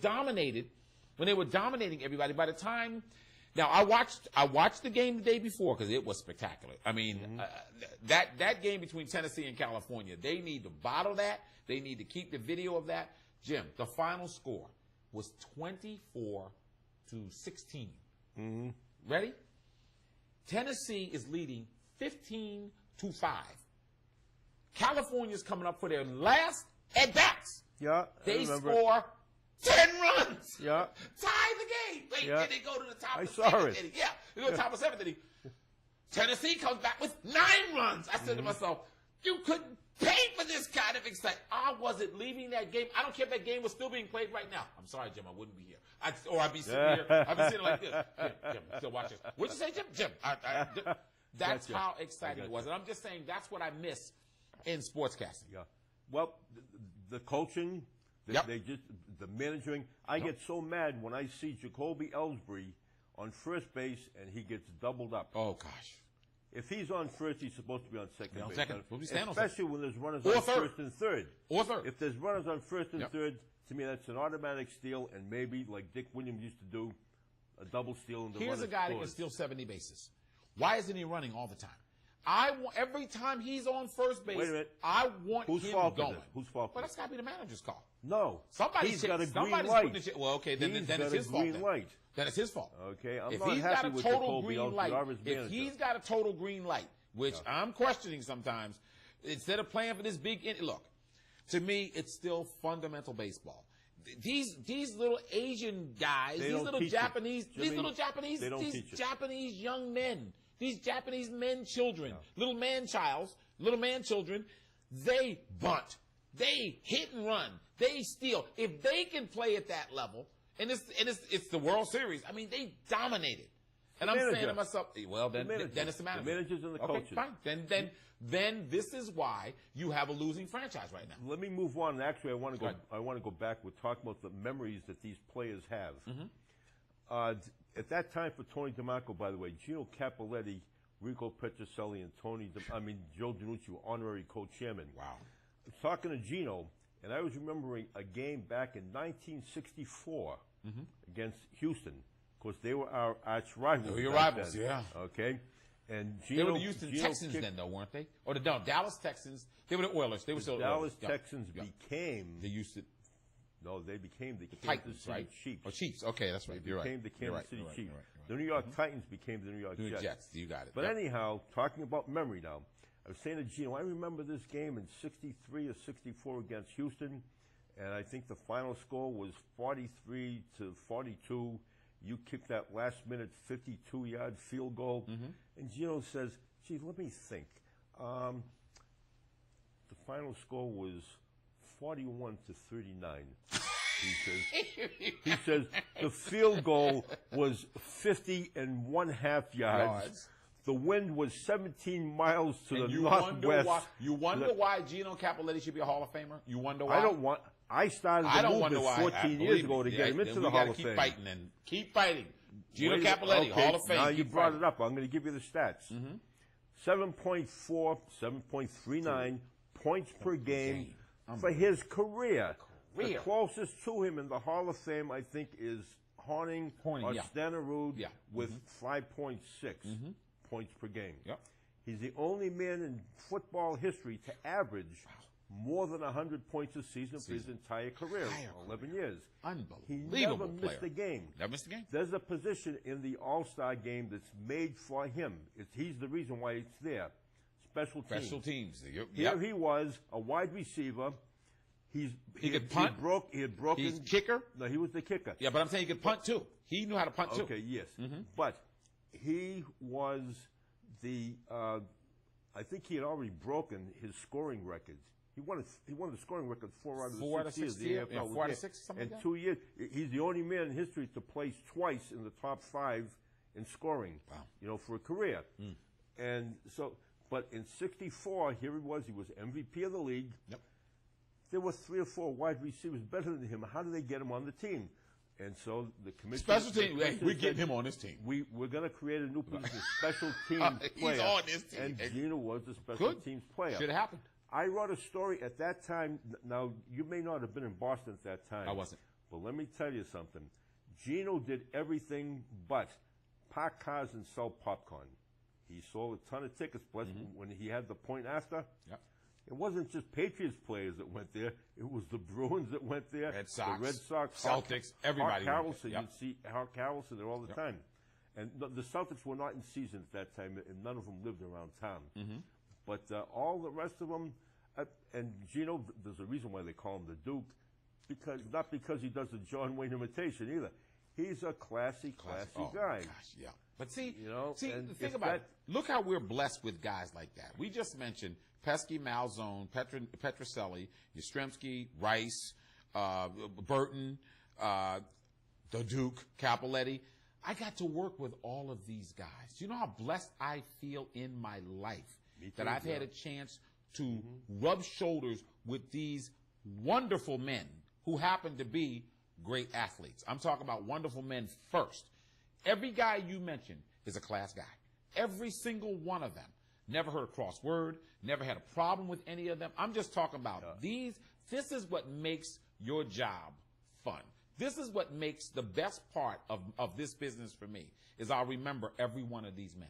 Speaker 3: were dominating everybody, by the time, now I watched the game the day before because it was spectacular. I mean, that game between Tennessee and California, they need to bottle that. They need to keep the video of that. Jim, the final score was 24-16. Ready? Tennessee is leading 15-5. California's coming up for their last at-bats.
Speaker 2: Yeah,
Speaker 3: they score 10 runs.
Speaker 2: Yeah.
Speaker 3: Tie the game. Wait, then they go to the top of the
Speaker 2: saw
Speaker 3: seventh
Speaker 2: it.
Speaker 3: inning. Yeah, they go to the top of the seventh inning. Tennessee comes back with 9 runs. I said to myself, you couldn't pay for this kind of excitement. I wasn't leaving that game. I don't care if that game was still being played right now. I'm sorry, Jim, I wouldn't be here. I'd be sitting here. I'd be sitting like this. Jim, still watch this. What'd you say, Jim? That's how exciting it was. And I'm just saying that's what I miss in sportscasting.
Speaker 2: Yeah. Well, the coaching, the managing. I get so mad when I see Jacoby Ellsbury on first base and he gets doubled up.
Speaker 3: Oh, gosh.
Speaker 2: If he's on first, he's supposed to be on second base.
Speaker 3: Second.
Speaker 2: Especially when there's runners on first and third.
Speaker 3: Or third.
Speaker 2: If there's runners on first and third, to me that's an automatic steal, and maybe, like Dick Williams used to do, a double steal in the
Speaker 3: Here's a guy that can steal 70 bases. Why isn't he running all the time? Every time he's on first base,
Speaker 2: Wait a minute.
Speaker 3: I want him going.
Speaker 2: Whose fault?
Speaker 3: Well, that's got to be the manager's call.
Speaker 2: No.
Speaker 3: Somebody's
Speaker 2: got a green light.
Speaker 3: Well, okay, then it's his fault. Then it's his fault.
Speaker 2: Okay, I'm
Speaker 3: if
Speaker 2: not
Speaker 3: he's
Speaker 2: happy
Speaker 3: got a
Speaker 2: with
Speaker 3: total
Speaker 2: Jacoby
Speaker 3: green light, if he's got a total green light, which I'm questioning sometimes, instead of playing for this look, to me, it's still fundamental baseball. These little Asian guys, these little Japanese young men, these Japanese children, little man children, they bunt, they hit and run, they steal. If they can play at that level, and it's the World Series, I mean, they dominated. And I'm saying to myself, well, then it's the manager.
Speaker 2: The managers and the coaches.
Speaker 3: Okay, fine. Then this is why you have a losing franchise right now.
Speaker 2: Let me move on. Actually, I want to go back. We're talking about the memories that these players have. At that time for Tony DeMarco, by the way, Gino Cappelletti, Rico Petrocelli, and Joe Danucci were honorary co-chairman.
Speaker 3: Wow.
Speaker 2: I was talking to Gino, and I was remembering a game back in 1964 against Houston. Of course, they were our arch rivals.
Speaker 3: They were your rivals, yeah.
Speaker 2: Okay. And
Speaker 3: they were the Houston Texans then, though, weren't they? Or the Dallas Texans. They were the Oilers. They were still
Speaker 2: Dallas
Speaker 3: Oilers.
Speaker 2: Texans became
Speaker 3: the Houston.
Speaker 2: No, they became the Kansas
Speaker 3: Titans,
Speaker 2: City
Speaker 3: right?
Speaker 2: Chiefs.
Speaker 3: Oh, Chiefs. Okay, that's right.
Speaker 2: They
Speaker 3: You're
Speaker 2: became
Speaker 3: right.
Speaker 2: the Kansas
Speaker 3: You're right.
Speaker 2: City
Speaker 3: You're right.
Speaker 2: Chiefs.
Speaker 3: You're right. You're right.
Speaker 2: The New York Titans became the New York
Speaker 3: New
Speaker 2: Jets.
Speaker 3: Jets. You got it.
Speaker 2: But
Speaker 3: Yep.
Speaker 2: anyhow, talking about memory now, I was saying to Gino, I remember this game in '63 or '64 against Houston, and I think the final score was 43-42. You kicked that last-minute 52-yard field goal, and Gino says, "Gee, let me think." The final score was 41-39. He says the field goal was 50 1/2 yards. The wind was 17 miles to the northwest.
Speaker 3: You wonder why Gino Cappelletti should be a Hall of Famer? You wonder why?
Speaker 2: I started the movement 14 years ago to get him into the Hall of Fame.
Speaker 3: Keep fighting and keep fighting. Gino Cappelletti, Hall of Fame.
Speaker 2: Now you brought it up. I'm going to give you the stats. 7.4, 7.39 points per game for his career. The closest to him in the Hall of Fame, I think, is Horning or Stenerud with 5.6 points per game.
Speaker 3: Yep.
Speaker 2: He's the only man in football history to average more than 100 points a season for his entire career, 11 years.
Speaker 3: Unbelievable.
Speaker 2: He never missed a game.
Speaker 3: Never missed a game.
Speaker 2: There's a position in the All-Star game that's made for him. He's the reason why it's there. Special teams.
Speaker 3: Special teams.
Speaker 2: Here he was, a wide receiver. He
Speaker 3: could punt.
Speaker 2: He had broken.
Speaker 3: He's kicker.
Speaker 2: No, he was the kicker.
Speaker 3: Yeah, but I'm saying he could punt too. He knew how to punt too.
Speaker 2: Okay, yes. But he was the. I think he had already broken his scoring records. He won the scoring record 4 out of the 6 years.
Speaker 3: Yeah, 4 out of 6, something like that.
Speaker 2: 2 years. He's the only man in history to place twice in the top 5 in scoring.
Speaker 3: Wow.
Speaker 2: You know, for a career. And so, but in '64, here he was. He was MVP of the league.
Speaker 3: Yep.
Speaker 2: There were 3 or 4 wide receivers better than him. How do they get him on the team? And so the commission.
Speaker 3: Special team. Hey, we're getting him on this team.
Speaker 2: We're going to create a new position, special teams player.
Speaker 3: He's on this team.
Speaker 2: And Gino was the special teams player.
Speaker 3: Should have happened.
Speaker 2: I wrote a story at that time. Now, you may not have been in Boston at that time.
Speaker 3: I wasn't.
Speaker 2: But let me tell you something. Gino did everything but park cars and sell popcorn. He sold a ton of tickets, plus when he had the point after.
Speaker 3: Yep.
Speaker 2: It wasn't just Patriots players that went there. It was the Bruins that went there.
Speaker 3: Red Sox,
Speaker 2: the Red Sox,
Speaker 3: Celtics, everybody.
Speaker 2: Hawk Harrelson,
Speaker 3: yep.
Speaker 2: You'd see Hawk Harrelson there all the time. And the Celtics were not in season at that time, and none of them lived around town. But all the rest of them, and Gino, there's a reason why they call him the Duke, not because he does the John Wayne imitation either. He's a classy guy.
Speaker 3: Gosh, yeah. But see,
Speaker 2: and
Speaker 3: the thing about it, look how we're blessed with guys like that. We just mentioned Pesky, Malzone, Petroselli, Yastrzemski, Rice, Burton, the Duke, Cappelletti. I got to work with all of these guys. You know how blessed I feel in my life that I've had a chance to rub shoulders with these wonderful men who happen to be great athletes. I'm talking about wonderful men first. Every guy you mentioned is a class guy. Every single one of them. Never heard a cross word, never had a problem with any of them. I'm just talking about these. This is what makes your job fun. This is what makes the best part of this business for me, is I'll remember every one of these men.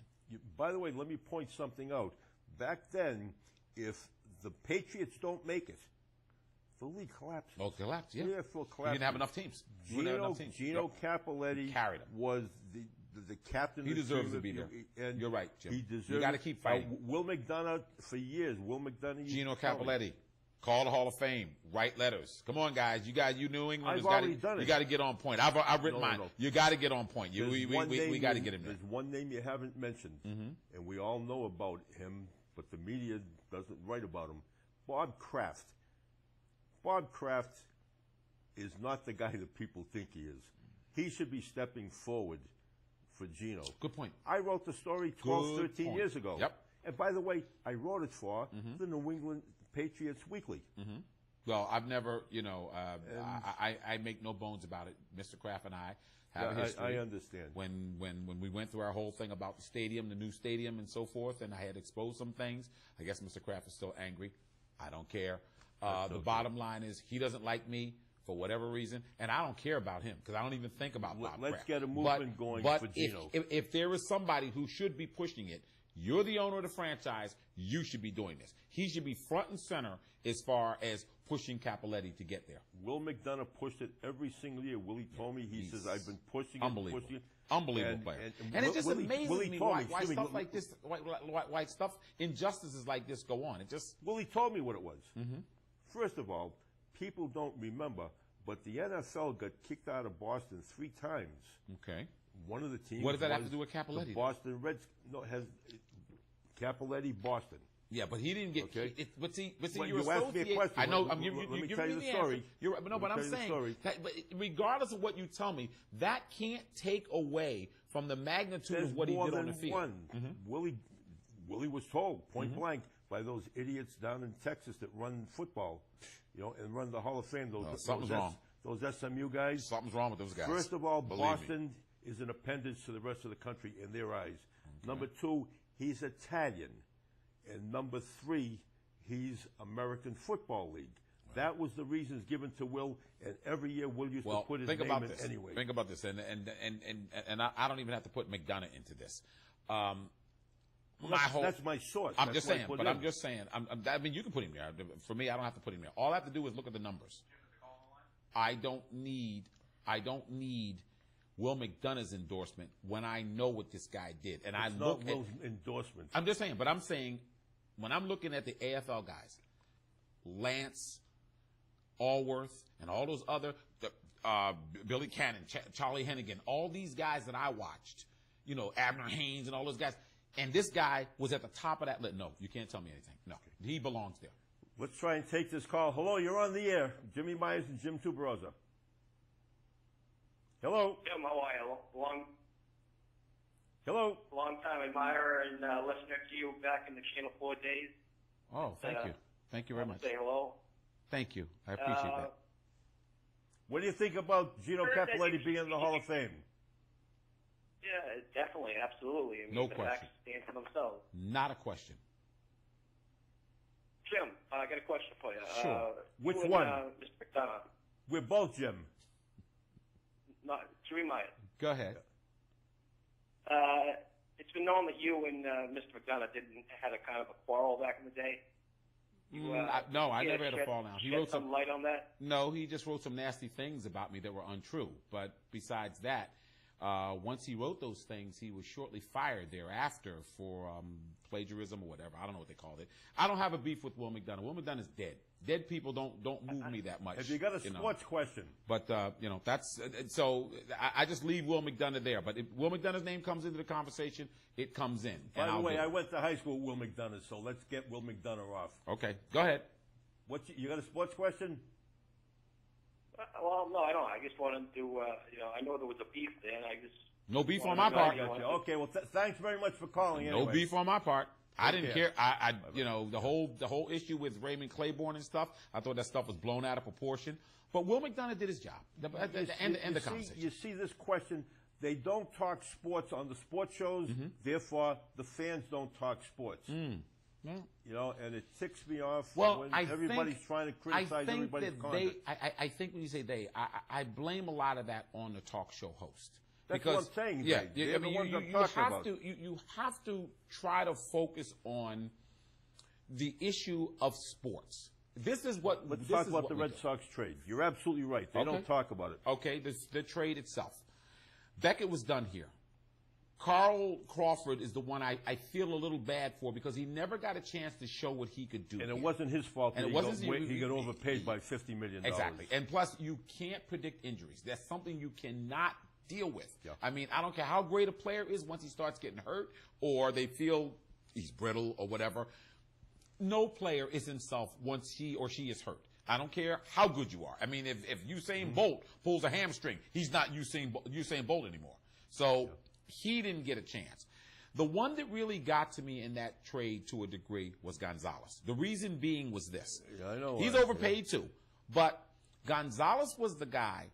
Speaker 2: By the way, let me point something out. Back then, if the Patriots don't make it, the league collapses.
Speaker 3: Oh, collapsed, yeah.
Speaker 2: Yeah, full collapse.
Speaker 3: You didn't have enough teams.
Speaker 2: Gino Cappelletti
Speaker 3: carried him.
Speaker 2: Was the captain.
Speaker 3: He deserves to be there.
Speaker 2: And
Speaker 3: you're right, Jim.
Speaker 2: He deserves.
Speaker 3: You got to keep fighting.
Speaker 2: Will McDonough for years. Will McDonough.
Speaker 3: Gino Cappelletti. Call the Hall of Fame. Write letters. Come on, guys. You New Englanders.
Speaker 2: I've already done it.
Speaker 3: You got to get on point. I've written mine.
Speaker 2: No.
Speaker 3: You got to get on point. We got to get him there.
Speaker 2: There's one name you haven't mentioned, and we all know about him, but the media doesn't write about him. Bob Kraft. Bob Kraft is not the guy that people think he is. He should be stepping forward for Gino.
Speaker 3: Good point.
Speaker 2: I wrote the story 12, 13 years ago.
Speaker 3: Yep.
Speaker 2: And by the way, I wrote it for the New England Patriots Weekly.
Speaker 3: Well, I've never, I make no bones about it. Mr. Kraft and I have a history.
Speaker 2: I understand.
Speaker 3: When we went through our whole thing about the stadium, the new stadium and so forth, and I had exposed some things, I guess Mr. Kraft is still angry. I don't care. The bottom line is he doesn't like me for whatever reason, and I don't care about him because I don't even think about Bob
Speaker 2: Let's
Speaker 3: Kraft.
Speaker 2: get a movement going
Speaker 3: but
Speaker 2: for Gino.
Speaker 3: If there is somebody who should be pushing it, You're the owner of the franchise. You should be doing this. He should be front and center as far as pushing Cappelletti to get there.
Speaker 2: Will McDonough pushed it every single year. Willie told me, he says, I've been pushing it, pushing it.
Speaker 3: Unbelievable player. And it just amazes me why stuff like this, why stuff, injustices like this go on. It just...
Speaker 2: Willie told me what it was. First of all, people don't remember, but the NFL got kicked out of Boston 3 times.
Speaker 3: Okay.
Speaker 2: One of the teams.
Speaker 3: What does that have to do with Cappelletti?
Speaker 2: The Boston Reds has Cappelletti, Boston.
Speaker 3: Yeah, but he didn't get.
Speaker 2: Okay.
Speaker 3: But see,
Speaker 2: Well,
Speaker 3: you're
Speaker 2: you asked me a question.
Speaker 3: I know.
Speaker 2: Let
Speaker 3: You're
Speaker 2: me
Speaker 3: giving
Speaker 2: tell
Speaker 3: me
Speaker 2: you
Speaker 3: the
Speaker 2: the story.
Speaker 3: answer. But I'm saying that, but regardless of what you tell me, that can't take away from the magnitude of what he did on the field.
Speaker 2: Willie was told point blank by those idiots down in Texas that run football, and run the Hall of Fame.
Speaker 3: Something's wrong.
Speaker 2: Those SMU guys.
Speaker 3: Something's wrong with those guys.
Speaker 2: First of all,
Speaker 3: Believe
Speaker 2: Boston
Speaker 3: me.
Speaker 2: is an appendage to the rest of the country in their eyes. Number 2, he's Italian. And number 3, he's American Football League. That was the reasons given to Will, and every year Will used to put his name in anyway.
Speaker 3: Think about this, and I don't even have to put McDonough into this.
Speaker 2: That's my source.
Speaker 3: I'm just saying, but I'm just saying. I mean, you can put him there. For me, I don't have to put him there. All I have to do is look at the numbers. I don't need Will McDonough's endorsement when I know what this guy did, and I look at
Speaker 2: Will's endorsement.
Speaker 3: I'm just saying, but I'm saying when I'm looking at the AFL guys, Lance, Allworth, and all those other Billy Cannon, Charlie Hennigan, all these guys that I watched, Abner Haynes and all those guys. And this guy was at the top of that list. No, you can't tell me anything. No, he belongs there.
Speaker 2: Let's try and take this call. Hello, you're on the air. Jimmy Myers and Jim Tuberosa. Hello.
Speaker 4: Jim, how are you?
Speaker 2: Hello.
Speaker 4: Long time admirer and listener to you back in the Channel 4 days.
Speaker 3: Oh, thank you. Thank you very much.
Speaker 4: Say hello.
Speaker 3: Thank you. I appreciate that.
Speaker 2: What do you think about Gino Cappelletti being in the Hall of Fame?
Speaker 4: Yeah, definitely, absolutely. I mean,
Speaker 3: No
Speaker 4: the
Speaker 3: question.
Speaker 4: facts stand for themselves.
Speaker 3: Not a question.
Speaker 4: Jim, I got a question for you.
Speaker 3: Sure.
Speaker 2: Which
Speaker 4: and,
Speaker 2: one?
Speaker 4: Mr. McDonough.
Speaker 2: We're both Jim.
Speaker 4: Not Jimmy Myers.
Speaker 3: Go ahead.
Speaker 4: It's been known that you and Mr. McDonough had a kind of a quarrel back in the day.
Speaker 3: No, I never had a fall out. He wrote
Speaker 4: some light on that.
Speaker 3: No, he just wrote some nasty things about me that were untrue. But besides that, once he wrote those things, he was shortly fired thereafter for plagiarism or whatever. I don't know what they called it. I don't have a beef with Will McDonough. Will McDonough is dead. Dead people don't move me that much.
Speaker 2: Have you got a sports question?
Speaker 3: But that's so. I just leave Will McDonough there. But if Will McDonough's name comes into the conversation, it comes in.
Speaker 2: By the way, I went to high school with Will McDonough, so let's get Will McDonough off.
Speaker 3: Okay, go ahead.
Speaker 2: You got a sports question?
Speaker 4: Well, no, I don't. I just wanted to, I know there was a beef there, and I just...
Speaker 3: No beef on my part.
Speaker 2: Okay, well, thanks very much for calling.
Speaker 3: No beef on my part. I didn't care. The whole issue with Raymond Claiborne and stuff, I thought that stuff was blown out of proportion. But Will McDonough did his job. End the conversation.
Speaker 2: You see this question, they don't talk sports on the sports shows, therefore the fans don't talk sports.
Speaker 3: Yeah.
Speaker 2: And it ticks me off
Speaker 3: when
Speaker 2: everybody's trying to criticize everybody's conduct.
Speaker 3: I think when you say they, I blame a lot of that on the talk show host.
Speaker 2: That's what I'm saying.
Speaker 3: Yeah,
Speaker 2: they're the ones I'm talking about.
Speaker 3: You have to try to focus on the issue of sports. This is what.
Speaker 2: Let's talk about the Red Sox trade. You're absolutely right. They don't talk about it.
Speaker 3: Okay, the trade itself. Beckett was done here. Carl Crawford is the one I feel a little bad for because he never got a chance to show what he could do.
Speaker 2: And it wasn't his fault that he got overpaid by $50 million.
Speaker 3: Exactly. And plus, you can't predict injuries. That's something you cannot deal with.
Speaker 2: Yeah.
Speaker 3: I mean, I don't care how great a player is once he starts getting hurt or they feel he's brittle or whatever. No player is himself once he or she is hurt. I don't care how good you are. I mean, if Usain Bolt pulls a hamstring, he's not Usain Bolt anymore. So he didn't get a chance. The one that really got to me in that trade to a degree was Gonzalez. The reason being was this.
Speaker 2: Yeah, I know.
Speaker 3: He's overpaid too. But Gonzalez was the guy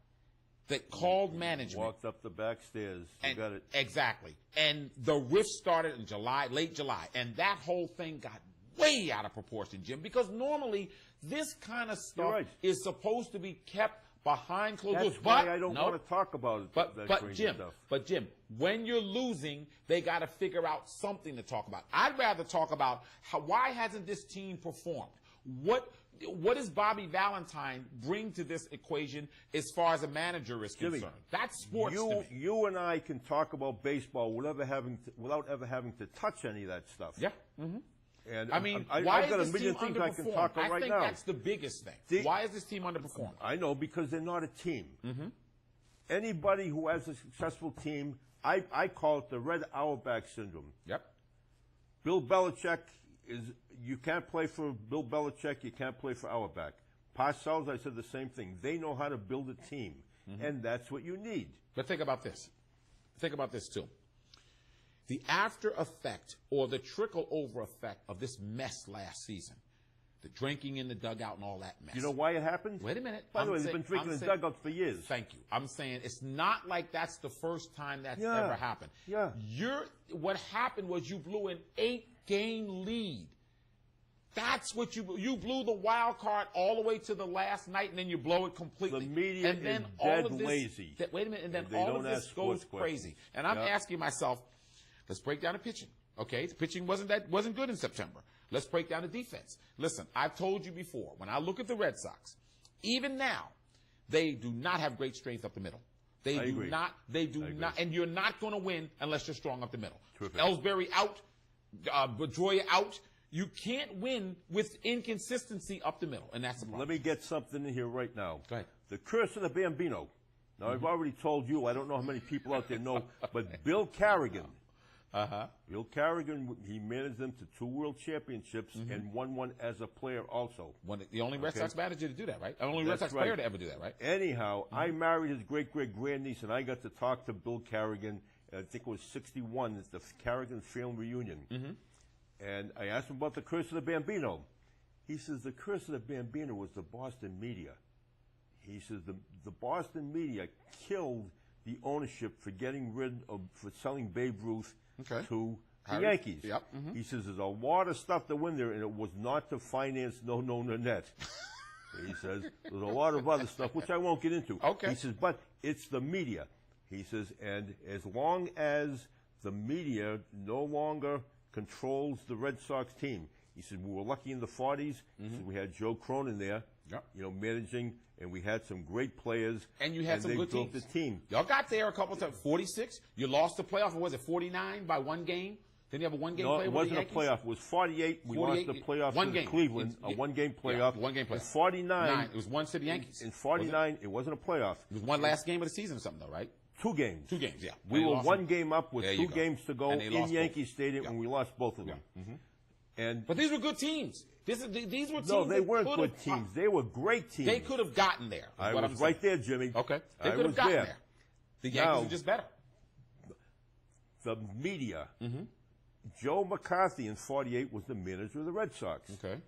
Speaker 3: that called management.
Speaker 2: Walked up the back stairs. You got it.
Speaker 3: Exactly. And the rift started in late July. And that whole thing got way out of proportion, Jim, because normally this kind of stuff is supposed to be kept behind closed doors.
Speaker 2: That's why I don't want to talk about it.
Speaker 3: But Jim, when you're losing, they got to figure out something to talk about. I'd rather talk about why hasn't this team performed? What does Bobby Valentine bring to this equation as far as a manager is concerned? That's sports to me.
Speaker 2: You and I can talk about baseball without ever having to touch any of that stuff.
Speaker 3: Yeah.
Speaker 2: Mm-hmm. And
Speaker 3: I mean,
Speaker 2: I've
Speaker 3: why
Speaker 2: got
Speaker 3: is
Speaker 2: a
Speaker 3: this
Speaker 2: million
Speaker 3: team
Speaker 2: things I can talk about right now.
Speaker 3: I think that's the biggest thing. Why is this team underperforming?
Speaker 2: I know, because they're not a team. Mm-hmm. Anybody who has a successful team, I call it the Red Auerbach syndrome.
Speaker 3: Yep.
Speaker 2: Bill Belichick you can't play for Bill Belichick, you can't play for Auerbach. Parcells, I said the same thing. They know how to build a team, and that's what you need.
Speaker 3: But think about this. Think about this, too. The after effect or the trickle over effect of this mess last season, the drinking in the dugout and all that mess.
Speaker 2: You know why it happened?
Speaker 3: Wait a minute.
Speaker 2: By the way, they've been drinking in the dugout for years.
Speaker 3: Thank you. I'm saying it's not like that's the first time that's ever happened.
Speaker 2: Yeah.
Speaker 3: What happened was you blew an 8-game lead. That's what you blew the wild card all the way to the last night, and then you blow it completely.
Speaker 2: The media
Speaker 3: and then
Speaker 2: is
Speaker 3: all
Speaker 2: dead
Speaker 3: of this,
Speaker 2: lazy.
Speaker 3: Wait a minute, and then all of this goes crazy. And I'm asking myself, let's break down the pitching. Okay, the pitching wasn't good in September. Let's break down the defense. Listen, I've told you before, when I look at the Red Sox, even now, they do not have great strength up the middle. They do not, and you're not going to win unless you're strong up the middle.
Speaker 2: Terrific.
Speaker 3: Ellsbury out, Pedroia out. You can't win with inconsistency up the middle, and that's the problem.
Speaker 2: Let me get something in here right now.
Speaker 3: Go ahead.
Speaker 2: The curse of the Bambino. Now, I've already told you, I don't know how many people out there know, but Bill Carrigan. Bill Carrigan, he managed them to 2 World Championships and won one as a player also.
Speaker 3: The only Red Sox manager to do that, right? The only Red Sox player to ever do that, right?
Speaker 2: Anyhow, I married his great-great-grandniece, and I got to talk to Bill Carrigan. I think it was 1961. It's the Carrigan family reunion. And I asked him about the curse of the Bambino. He says the curse of the Bambino was the Boston media. He says the Boston media killed the ownership for selling Babe Ruth to the Yankees.
Speaker 3: Yep.
Speaker 2: He says there's a lot of stuff that went there, and it was not to finance No Nanette. He says there's a lot of other stuff, which I won't get into.
Speaker 3: Okay.
Speaker 2: He says, but it's the media. He says, and as long as the media no longer controls the Red Sox team. He said, we were lucky in the 40s. He said, we had Joe Cronin there, managing, and we had some great players.
Speaker 3: And you had some good teams.
Speaker 2: They built the team.
Speaker 3: Y'all got there a couple times. 46. You lost the playoff, or was it 49 by 1 game? Didn't you have a 1-game playoff?
Speaker 2: No, it wasn't a playoff. It was 48. We lost the playoff to Cleveland, a 1-game playoff.
Speaker 3: 1-game playoff.
Speaker 2: In 49.
Speaker 3: It was 1 to the Yankees.
Speaker 2: In 49, it wasn't a playoff.
Speaker 3: It was one last game of the season or something, though, right?
Speaker 2: 2 games.
Speaker 3: 2 games, yeah.
Speaker 2: We were 1 game up with 2 games to go in Yankee Stadium, and we lost both of them.
Speaker 3: But these were good teams. These were teams.
Speaker 2: No, they weren't good teams. They were great teams.
Speaker 3: They could have gotten there.
Speaker 2: I was right there, Jimmy.
Speaker 3: Okay. They could have gotten there. The Yankees were just better.
Speaker 2: The media. Joe McCarthy in 48 was the manager of the Red Sox.
Speaker 3: Okay.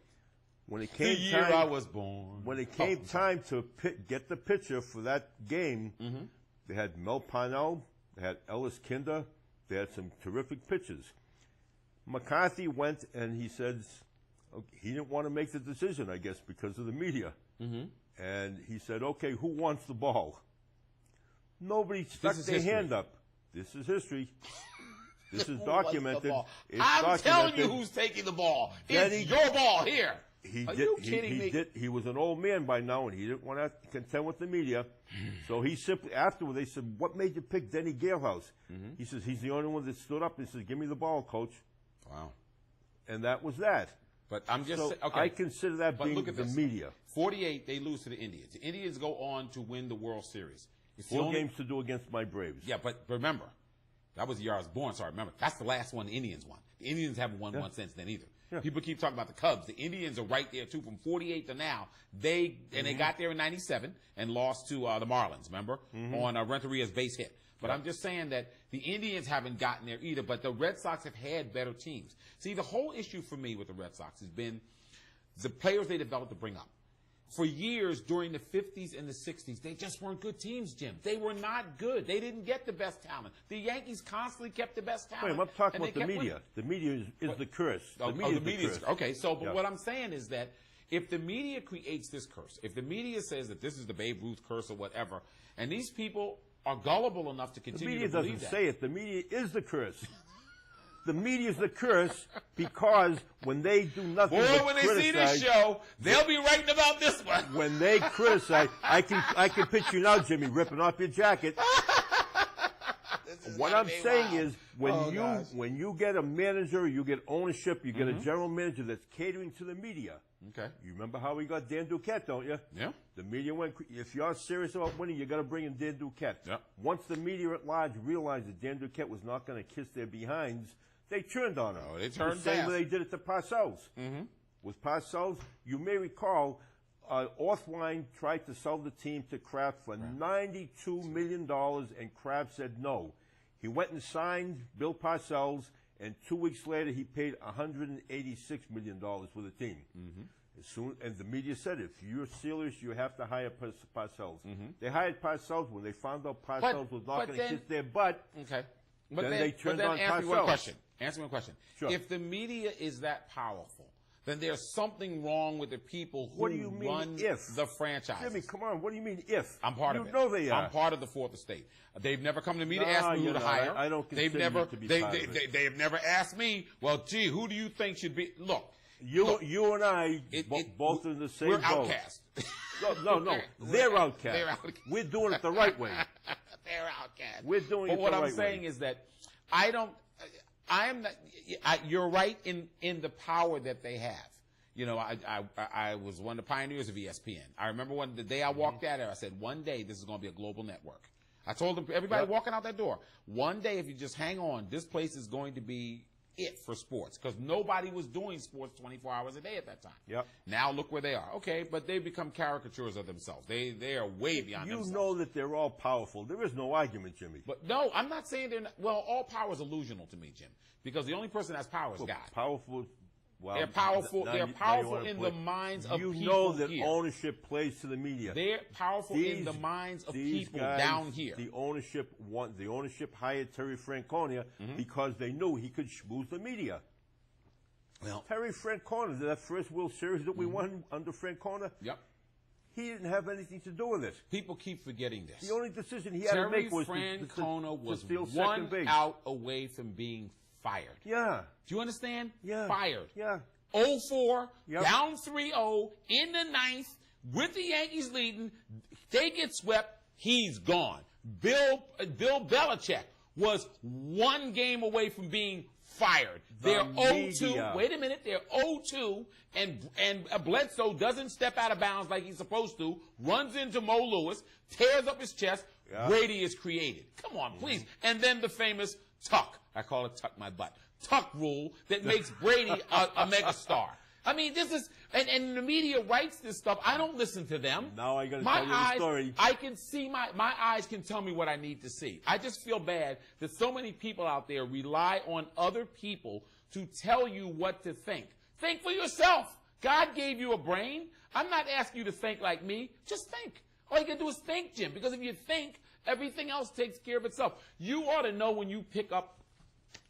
Speaker 2: When it came
Speaker 3: the year I was born.
Speaker 2: When it came time to get the pitcher for that game, they had Mel Parnell, they had Ellis Kinder, they had some terrific pitchers. McCarthy went and he said he didn't want to make the decision, I guess, because of the media. And he said, okay, who wants the ball? Nobody stuck their hand up. This is history. This is documented.
Speaker 3: I'm telling you who's taking the ball. It's your ball here. Are you kidding me?
Speaker 2: He was an old man by now, and he didn't want to contend with the media. So he simply, afterward, they said, what made you pick Denny Galehouse? He says, he's the only one that stood up and says, give me the ball, coach.
Speaker 3: Wow.
Speaker 2: And that was that.
Speaker 3: But I'm just saying,
Speaker 2: I consider that being the media.
Speaker 3: 48, they lose to the Indians. The Indians go on to win the World Series. It's
Speaker 2: 4 games to do against my Braves.
Speaker 3: Yeah, but remember, that was the year I was born, so I remember. That's the last one the Indians won. The Indians haven't won one since then either. Yeah. People keep talking about the Cubs. The Indians are right there, too, from 48 to now. They got there in 97 and lost to the Marlins, remember, on Renteria's base hit. But I'm just saying that the Indians haven't gotten there either, but the Red Sox have had better teams. See, the whole issue for me with the Red Sox has been the players they developed to bring up. For years during the 50s and the 60s, they just weren't good teams, Jim. They were not good. They didn't get the best talent. The Yankees constantly kept the best talent.
Speaker 2: Wait, I'm talking about the media. The media is the curse.
Speaker 3: The media is the curse. Okay, so but what I'm saying is that If the media creates this curse, if the media says that this is the Babe Ruth curse or whatever, and these people are gullible enough to continue to believe that.
Speaker 2: The media doesn't say it. The media is the curse. The media is the curse because when they do nothing but
Speaker 3: when they
Speaker 2: criticize,
Speaker 3: see this show, they'll be writing about this one.
Speaker 2: When they criticize, I can picture you now, Jimmy, ripping off your jacket. What I'm saying is, when you get a manager, you get ownership, you get a general manager that's catering to the media.
Speaker 3: Okay.
Speaker 2: You remember how we got Dan Duquette, don't you?
Speaker 3: Yeah.
Speaker 2: The media went, if you're serious about winning, you got to bring in Dan Duquette.
Speaker 3: Yeah.
Speaker 2: Once the media at large realized that Dan Duquette was not going to kiss their behinds, they turned on him.
Speaker 3: Oh, they turned
Speaker 2: the same way they did it to Parcells. With Parcells, you may recall, Orthwine tried to sell the team to Kraft for $92 million, and Kraft said no. He went and signed Bill Parcells, and 2 weeks later he paid $186 million for the team. And the media said, if you're serious, you have to hire Parcells. They hired Parcells when they found out Parcells was not going to kiss their butt.
Speaker 3: Okay.
Speaker 2: Then they turned on
Speaker 3: answer me one
Speaker 2: Parcells.
Speaker 3: question. Answer me one question.
Speaker 2: Sure.
Speaker 3: If the media is that powerful, then there's something wrong with the people who run the franchise.
Speaker 2: Jimmy, come on. What do you mean if?
Speaker 3: I'm part of it.
Speaker 2: You know they are.
Speaker 3: I'm part of the Fourth Estate. They've never come to me to ask me who to hire.
Speaker 2: I don't consider you to be part of it.
Speaker 3: They have never asked me, well, gee, who do you think should be? Look.
Speaker 2: You and I, both in the same boat.
Speaker 3: We're outcasts.
Speaker 2: No. They're outcasts.
Speaker 3: They're outcasts.
Speaker 2: We're doing it the right way.
Speaker 3: They're outcasts.
Speaker 2: We're doing it the right way.
Speaker 3: But what I'm saying is that you're right in the power that they have. You know, I was one of the pioneers of ESPN. I remember the day I walked out there, I said, one day this is going to be a global network. I told them, everybody walking out that door, one day if you just hang on, this place is going to be it for sports, because nobody was doing sports 24 hours a day at that time.
Speaker 2: Yep.
Speaker 3: Now look where they are. Okay, but they've become caricatures of themselves. They are way beyond themselves.
Speaker 2: You know that they're all powerful. There is no argument, Jimmy.
Speaker 3: But no, I'm not saying they're not. Well, all power is illusional to me, Jim, because the only person that's power is God.
Speaker 2: Powerful. Well,
Speaker 3: they're powerful. They're powerful in the minds of people.
Speaker 2: You know that
Speaker 3: here.
Speaker 2: Ownership plays to the media.
Speaker 3: They're powerful in the minds of people down here.
Speaker 2: The ownership hired Terry Francona because they knew he could schmooze the media. Well, Terry Francona, that first World Series that we won under Francona.
Speaker 3: Yep.
Speaker 2: He didn't have anything to do with this.
Speaker 3: People keep forgetting this.
Speaker 2: The only decision he had to make was
Speaker 3: Francona was
Speaker 2: steal
Speaker 3: one
Speaker 2: second base.
Speaker 3: out away from being fired.
Speaker 2: Yeah.
Speaker 3: Do you understand?
Speaker 2: Yeah.
Speaker 3: Fired.
Speaker 2: Yeah.
Speaker 3: 0-4, down 3-0, in the ninth, with the Yankees leading. They get swept. He's gone. Bill Belichick was one game away from being fired. They're 0-2. Wait a minute. They're 0-2, and Bledsoe doesn't step out of bounds like he's supposed to, runs into Mo Lewis, tears up his chest. Yeah. Brady is created. Come on, please. And then the famous tuck. I call it tuck my butt. Tuck rule that makes Brady a megastar. I mean, this is, and the media writes this stuff. I don't listen to them.
Speaker 2: Now I got to tell you the story.
Speaker 3: I can see, my eyes can tell me what I need to see. I just feel bad that so many people out there rely on other people to tell you what to think. Think for yourself. God gave you a brain. I'm not asking you to think like me. Just think. All you can do is think, Jim, because if you think, everything else takes care of itself. You ought to know when you pick up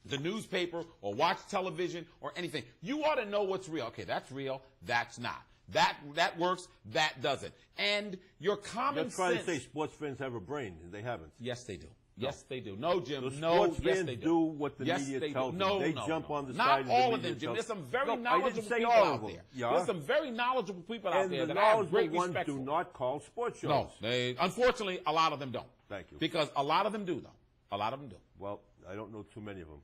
Speaker 3: the newspaper or watch television or anything. You ought to know what's real. Okay, that's real. That's not. That works. That doesn't. And your common sense.
Speaker 2: You're trying to say sports fans have a brain, and they haven't.
Speaker 3: Yes, they do. Yes, they do. No, Jim.
Speaker 2: Sports fans do what the media tells them. They jump on the side of the media.
Speaker 3: Not all of them, Jim. There's some very knowledgeable people out there.
Speaker 2: Yeah.
Speaker 3: There's some very knowledgeable people out there that I have great respect for.
Speaker 2: And the knowledgeable ones do not call sports shows.
Speaker 3: No, unfortunately, a lot of them don't.
Speaker 2: Thank you.
Speaker 3: Because a lot of them do, though. A lot of them do.
Speaker 2: Well, I don't know too many of them.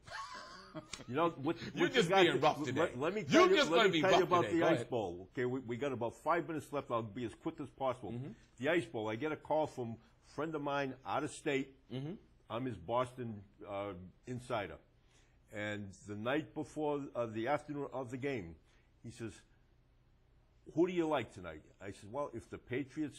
Speaker 2: You know,
Speaker 3: you're just being rough today.
Speaker 2: Let me tell you about the Ice Bowl. Okay, we got about 5 minutes left. I'll be as quick as possible. The Ice Bowl. I get a call from a friend of mine out of state. I'm his Boston insider. And the night before the afternoon of the game, he says, who do you like tonight? I said, well, if the Patriots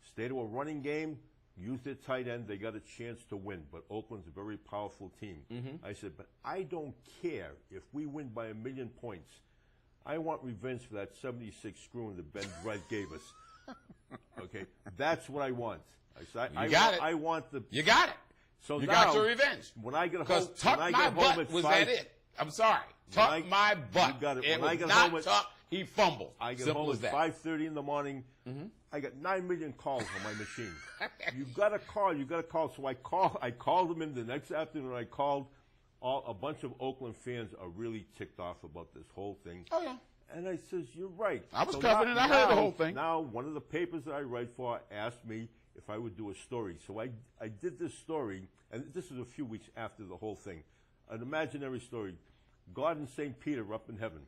Speaker 2: stay to a running game, use their tight end, they got a chance to win. But Oakland's a very powerful team. I said, but I don't care if we win by 1,000,000 points. I want revenge for that 76 screwing that Ben Brett gave us. Okay, that's what I want. I said, I want the.
Speaker 3: You got it.
Speaker 2: So
Speaker 3: you
Speaker 2: now,
Speaker 3: got your revenge.
Speaker 2: When I get home,
Speaker 3: because tuck my butt was that it. I'm sorry. Tuck my butt.
Speaker 2: You got it.
Speaker 3: It
Speaker 2: when
Speaker 3: was not tuck. he fumbles.
Speaker 2: I get
Speaker 3: Simple
Speaker 2: home
Speaker 3: as
Speaker 2: at
Speaker 3: that.
Speaker 2: 5:30 in the morning. I got 9 million calls on my machine. You got to call. You got to call. So I called them in the next afternoon. I called. A bunch of Oakland fans are really ticked off about this whole thing.
Speaker 3: Oh, yeah.
Speaker 2: And I says, you're right.
Speaker 3: I was covering it. I heard the whole thing.
Speaker 2: Now, one of the papers that I write for asked me if I would do a story. So I did this story, and this is a few weeks after the whole thing. An imaginary story. God and St. Peter up in heaven.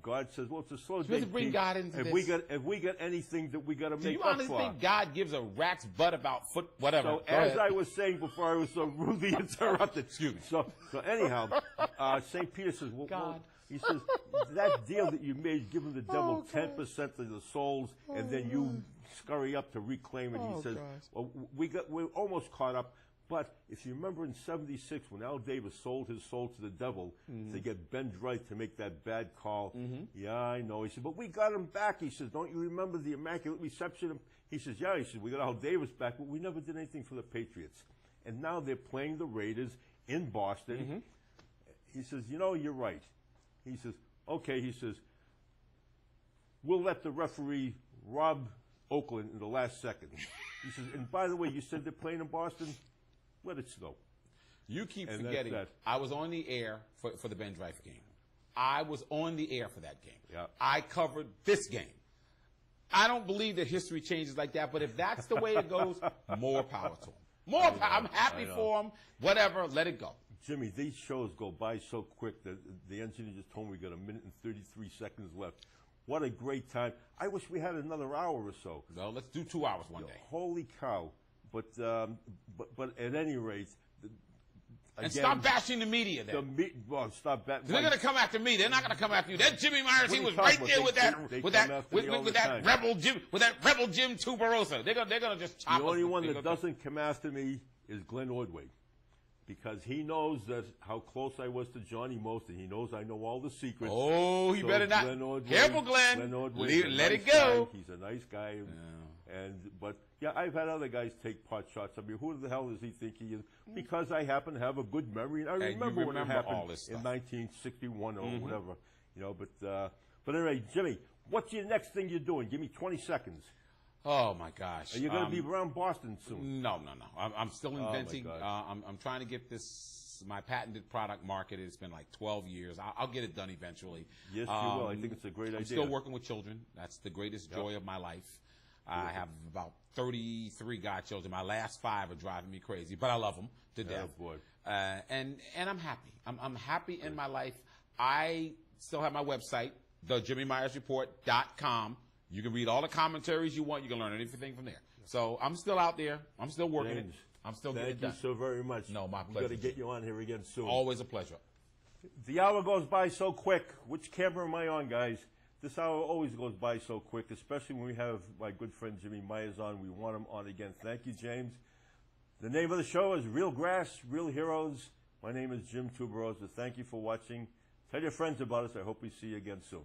Speaker 2: God says, well, it's a slow day.
Speaker 3: To bring God into
Speaker 2: if
Speaker 3: this.
Speaker 2: if we got anything that we got to
Speaker 3: Do
Speaker 2: make
Speaker 3: you
Speaker 2: up
Speaker 3: honestly
Speaker 2: for.
Speaker 3: think God gives a rat's butt about whatever?
Speaker 2: So
Speaker 3: Go ahead.
Speaker 2: I was saying before I was so rudely interrupted.
Speaker 3: Excuse me.
Speaker 2: So anyhow, St. Peter says, well,
Speaker 3: God.
Speaker 2: he says, that deal that you made, giving the devil 10% of the souls, and then you scurry up to reclaim it. He says, well, we're almost caught up. But if you remember in '76 when Al Davis sold his soul to the devil to get Ben Wright to make that bad call, yeah, I know. He said, but we got him back. He says, don't you remember the Immaculate Reception? He says, yeah. He said, we got Al Davis back, but we never did anything for the Patriots. And now they're playing the Raiders in Boston. He says, you know, you're right. He says, okay. He says, we'll let the referee rob Oakland in the last second. He says, and by the way, you said they're playing in Boston? Let it snow.
Speaker 3: You keep
Speaker 2: And
Speaker 3: forgetting.
Speaker 2: that's
Speaker 3: I was on the air for the Ben Drive game. I was on the air for that game.
Speaker 2: Yeah.
Speaker 3: I covered this game. I don't believe that history changes like that, but if that's the way it goes, more power to him. More power. I'm happy for him. Whatever, let it go.
Speaker 2: Jimmy, these shows go by so quick that the engineer just told me we got 1 minute and 33 seconds left. What a great time. I wish we had another hour or so.
Speaker 3: Well, let's do 2 hours one day.
Speaker 2: Holy cow. But at any rate,
Speaker 3: And stop bashing the media then.
Speaker 2: Stop bashing.
Speaker 3: They're going to come after me. They're not going to come after you. That Jimmy Myers, he was right there with that rebel Jim Tuberosa. They're going to just chop us.
Speaker 2: The only one that doesn't come after me is Glenn Ordway, because he knows that how close I was to Johnny Most, and he knows I know all the secrets.
Speaker 3: Oh, he
Speaker 2: So
Speaker 3: better not. Careful, Glenn.
Speaker 2: Glenn Ordway,
Speaker 3: Let it go.
Speaker 2: Guy. He's a nice guy. But yeah, I've had other guys take pot shots. I mean, who the hell does he think he is? Because I happen to have a good memory, and I remember when it happened
Speaker 3: all this stuff.
Speaker 2: in 1961 or whatever. You know, but anyway, Jimmy, what's your next thing you're doing? Give me 20 seconds.
Speaker 3: Oh my gosh!
Speaker 2: Are you going to be around Boston soon?
Speaker 3: No. I'm still inventing.
Speaker 2: my God.
Speaker 3: I'm trying to get my patented product marketed. It's been like 12 years. I'll get it done eventually.
Speaker 2: Yes, you will. I think it's a great idea.
Speaker 3: I'm still working with children. That's the greatest joy of my life. I have about 33 godchildren. My last 5 are driving me crazy, but I love them to death.
Speaker 2: Oh, boy.
Speaker 3: And I'm happy. I'm happy in my life. I still have my website, thejimmymyersreport.com. You can read all the commentaries you want. You can learn anything from there. So I'm still out there. I'm still working
Speaker 2: James,
Speaker 3: it. I'm still getting it done.
Speaker 2: Thank you so very much.
Speaker 3: No, my
Speaker 2: We've
Speaker 3: pleasure.
Speaker 2: got to get you on here again soon.
Speaker 3: Always a pleasure.
Speaker 2: The hour goes by so quick. Which camera am I on, guys? This hour always goes by so quick, especially when we have my good friend Jimmy Myers on. We want him on again. Thank you, James. The name of the show is Real Grass, Real Heroes. My name is Jim Tuberosa. Thank you for watching. Tell your friends about us. I hope we see you again soon.